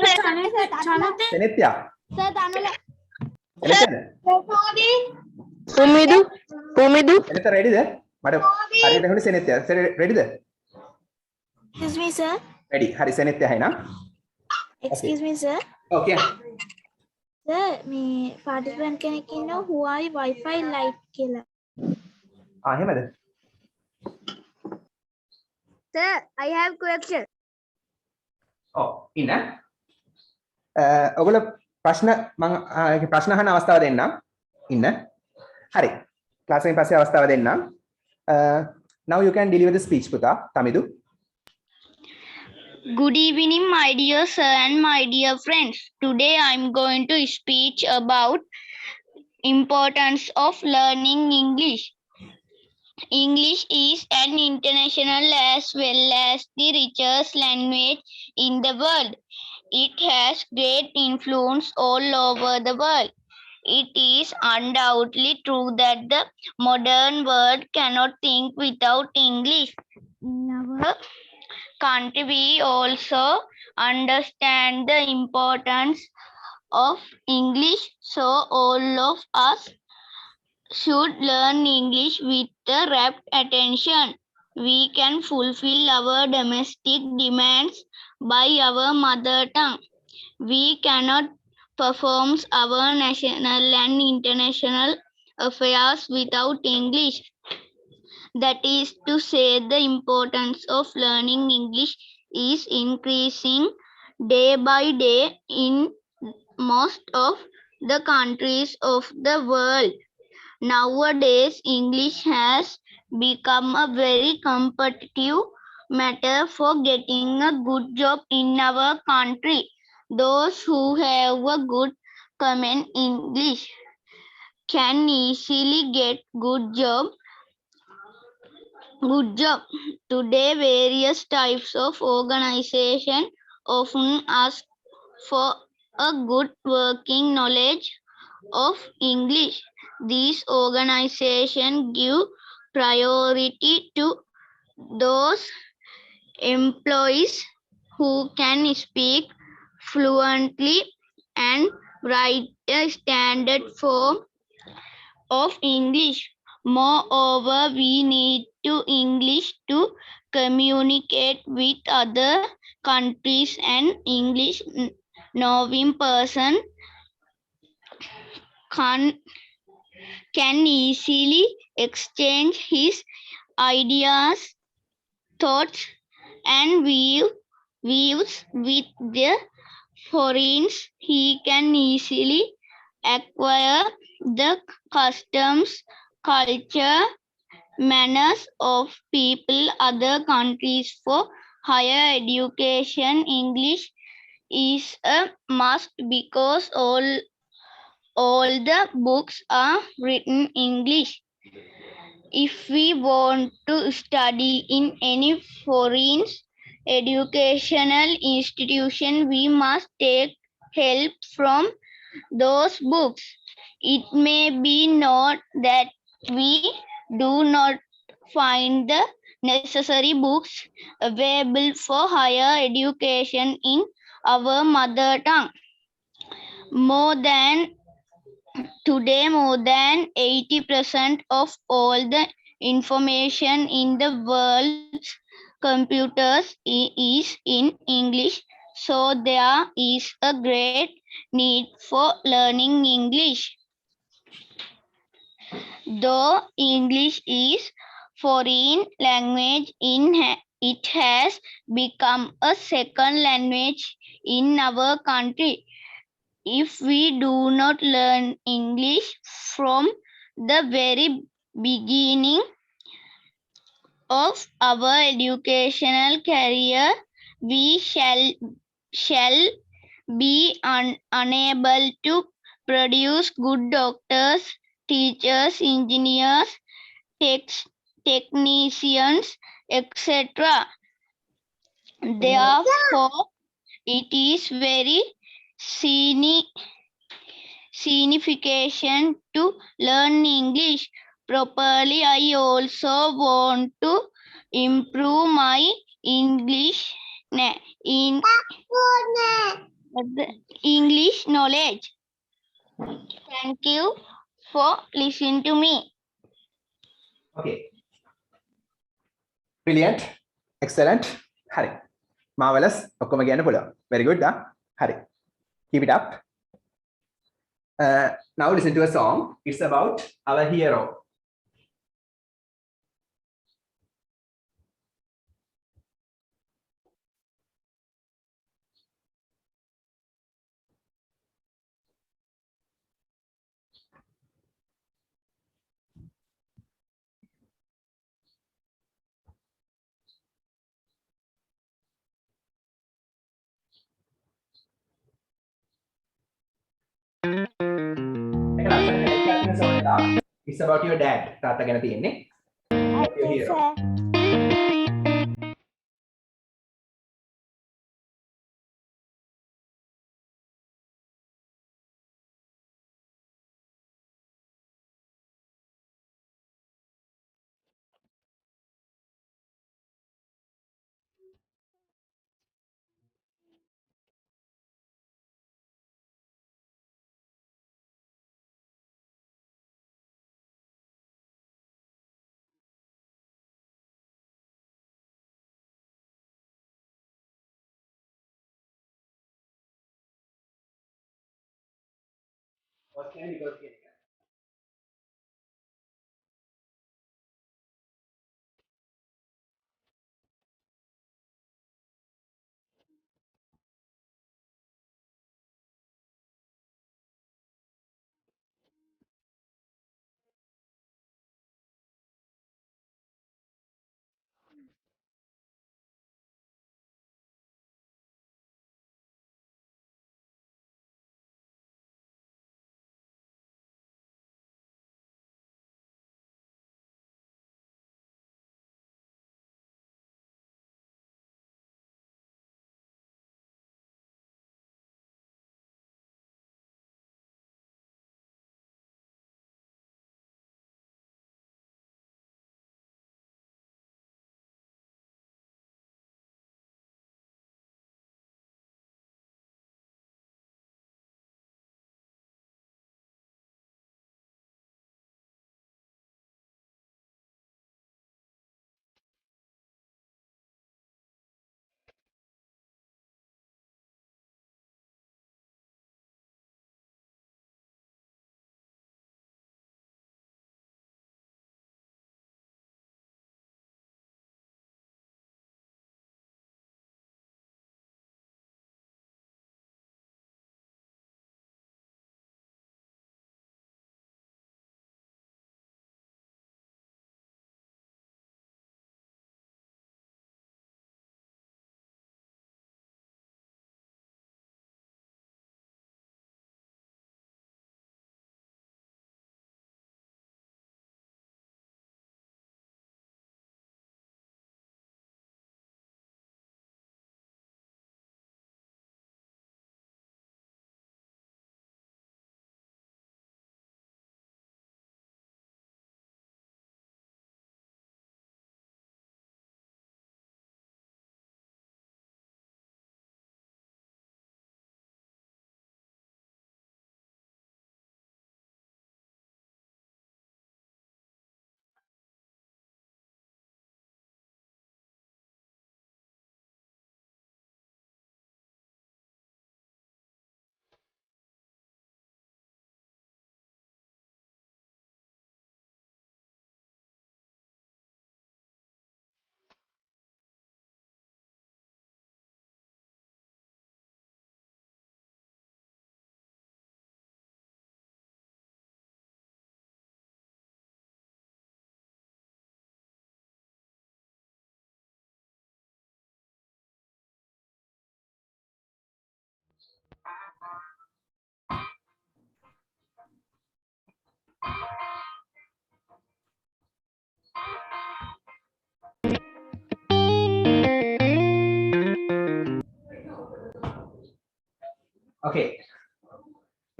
[SPEAKER 1] Senetya.
[SPEAKER 9] Sir Tanula.
[SPEAKER 7] Pumidu. Pumidu.
[SPEAKER 1] Senetya ready ද? මට හරියට හොඳ Senetya. ready ද?
[SPEAKER 10] Excuse me, sir.
[SPEAKER 1] Ready. හරි Senetya එහෙනම්.
[SPEAKER 10] Excuse me, sir.
[SPEAKER 1] Okay.
[SPEAKER 10] Sir, me participant කෙනෙක් ඉන්නවා Huawei Wi-Fi Lite කියලා.
[SPEAKER 1] එහෙමද?
[SPEAKER 2] Sir, I have question.
[SPEAKER 1] ඉන්න. ඔයගොල්ලෝ ප්‍රශ්න මම ප්‍රශ්න අහන්න අවස්ථාව දෙන්නම්. ඉන්න. හරි. ක්ලාස් එකෙන් පස්සේ අවස්ථාව දෙන්නම්. Now you can deliver the speech පුතා. Tamidu.
[SPEAKER 12] Good evening, my dear sir and my dear friends. Today I'm going to speak about importance of learning English. English is an international as well as the richest language in the world. It has great influence all over the world. It is undoubtedly true that the modern world cannot think without English. In our country, we also understand the importance of English, so all of us should learn English with a rapt attention. We can fulfill our domestic demands by our mother tongue. We cannot perform our national and international affairs without English. That is to say, the importance of learning English is increasing day by day in most of the countries of the world. Nowadays, English has become a very competitive matter for getting a good job in our country. Those who have a good common English, can easily get good job. Today, various types of organization often ask for a good working knowledge of English. These organizations give priority to those employees who can speak fluently and write a standard form of English. Moreover, we need to English to communicate with other countries, and English knowing person can, can easily exchange his ideas, thoughts, and views with the foreigners. He can easily acquire the customs, culture, manners of people other countries. For higher education, English is a must because all the books are written English. If we want to study in any foreign educational institution, we must take help from those books. It may be not that we do not find the necessary books available for higher education in our mother tongue. More than Today, more than 80% of all the information in the world's computers is in English. So there is a great need for learning English. Though English is foreign language, it has become a second language in our country. If we do not learn English from the very beginning of our educational career, we shall be unable to produce good doctors, teachers, engineers, technicians, etc. Therefore, it is very significant to learn English properly. I also want to improve my English English knowledge. Thank you for listening to me.
[SPEAKER 1] Okay. Brilliant. Excellent. Hari. Marvelous. ඔක්කොම කියන්න පුළුවන්. Very good. Hari. Keep it up. Now listen to a song. It's about our hero. It's about your dad. තාත්තා ගැන තියෙන්නේ. Your hero. What can you go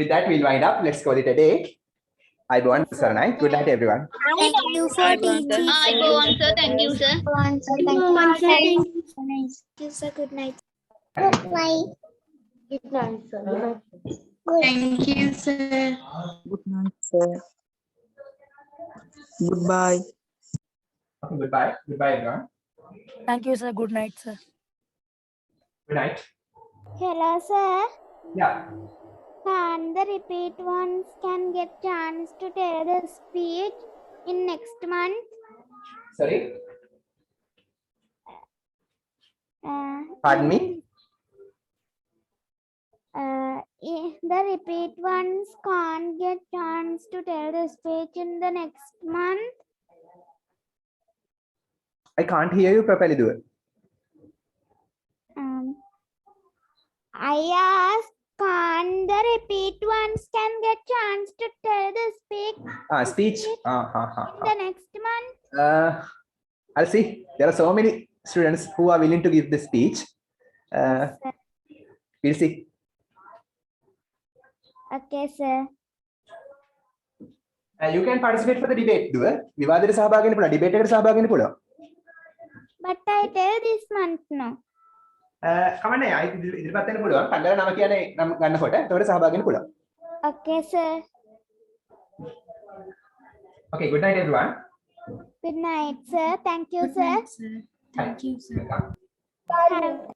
[SPEAKER 1] with that, we'll wind up. Let's call it a day. I want Saranai. Good night, everyone.
[SPEAKER 3] Thank you for teaching.
[SPEAKER 12] I go on, sir. Thank you, sir.
[SPEAKER 3] Thank you, sir. Good night.
[SPEAKER 9] Good night.
[SPEAKER 6] Good night, sir.
[SPEAKER 9] Thank you, sir.
[SPEAKER 13] Good night, sir. Goodbye.
[SPEAKER 1] Okay, goodbye. Goodbye, everyone.
[SPEAKER 4] Thank you, sir. Good night, sir.
[SPEAKER 1] Good night.
[SPEAKER 9] Hello, sir.
[SPEAKER 1] Yeah.
[SPEAKER 9] Can the repeat ones can get chance to tell the speech in next month?
[SPEAKER 1] Sorry.
[SPEAKER 9] Uh,
[SPEAKER 1] Pardon me.
[SPEAKER 9] The repeat ones can't get chance to tell the speech in the next month.
[SPEAKER 1] I can't hear you properly, do it.
[SPEAKER 9] I asked, can the repeat ones can get chance to tell the speech
[SPEAKER 1] Speech.
[SPEAKER 9] in the next month?
[SPEAKER 1] I'll see. There are so many students who are willing to give the speech. We'll see.
[SPEAKER 9] Okay, sir.
[SPEAKER 1] You can participate for the debate, do it. විවාදයට සහභාගී වෙන්න පුළුවන්. debate එකට සහභාගී වෙන්න පුළුවන්.
[SPEAKER 9] But I tell this month no.
[SPEAKER 1] කමන්නේ ආයි ඉදිරිපත් වෙන්න පුළුවන්. කණ්ඩායම නම කියන්නේ නම් ගන්නකොට ඒකට සහභාගී වෙන්න පුළුවන්.
[SPEAKER 9] Okay, sir.
[SPEAKER 1] Okay, good night, everyone.
[SPEAKER 9] Good night, sir. Thank you,
[SPEAKER 11] Good
[SPEAKER 9] sir.
[SPEAKER 11] night, sir. Thank you, sir.
[SPEAKER 1] Welcome.
[SPEAKER 9] Have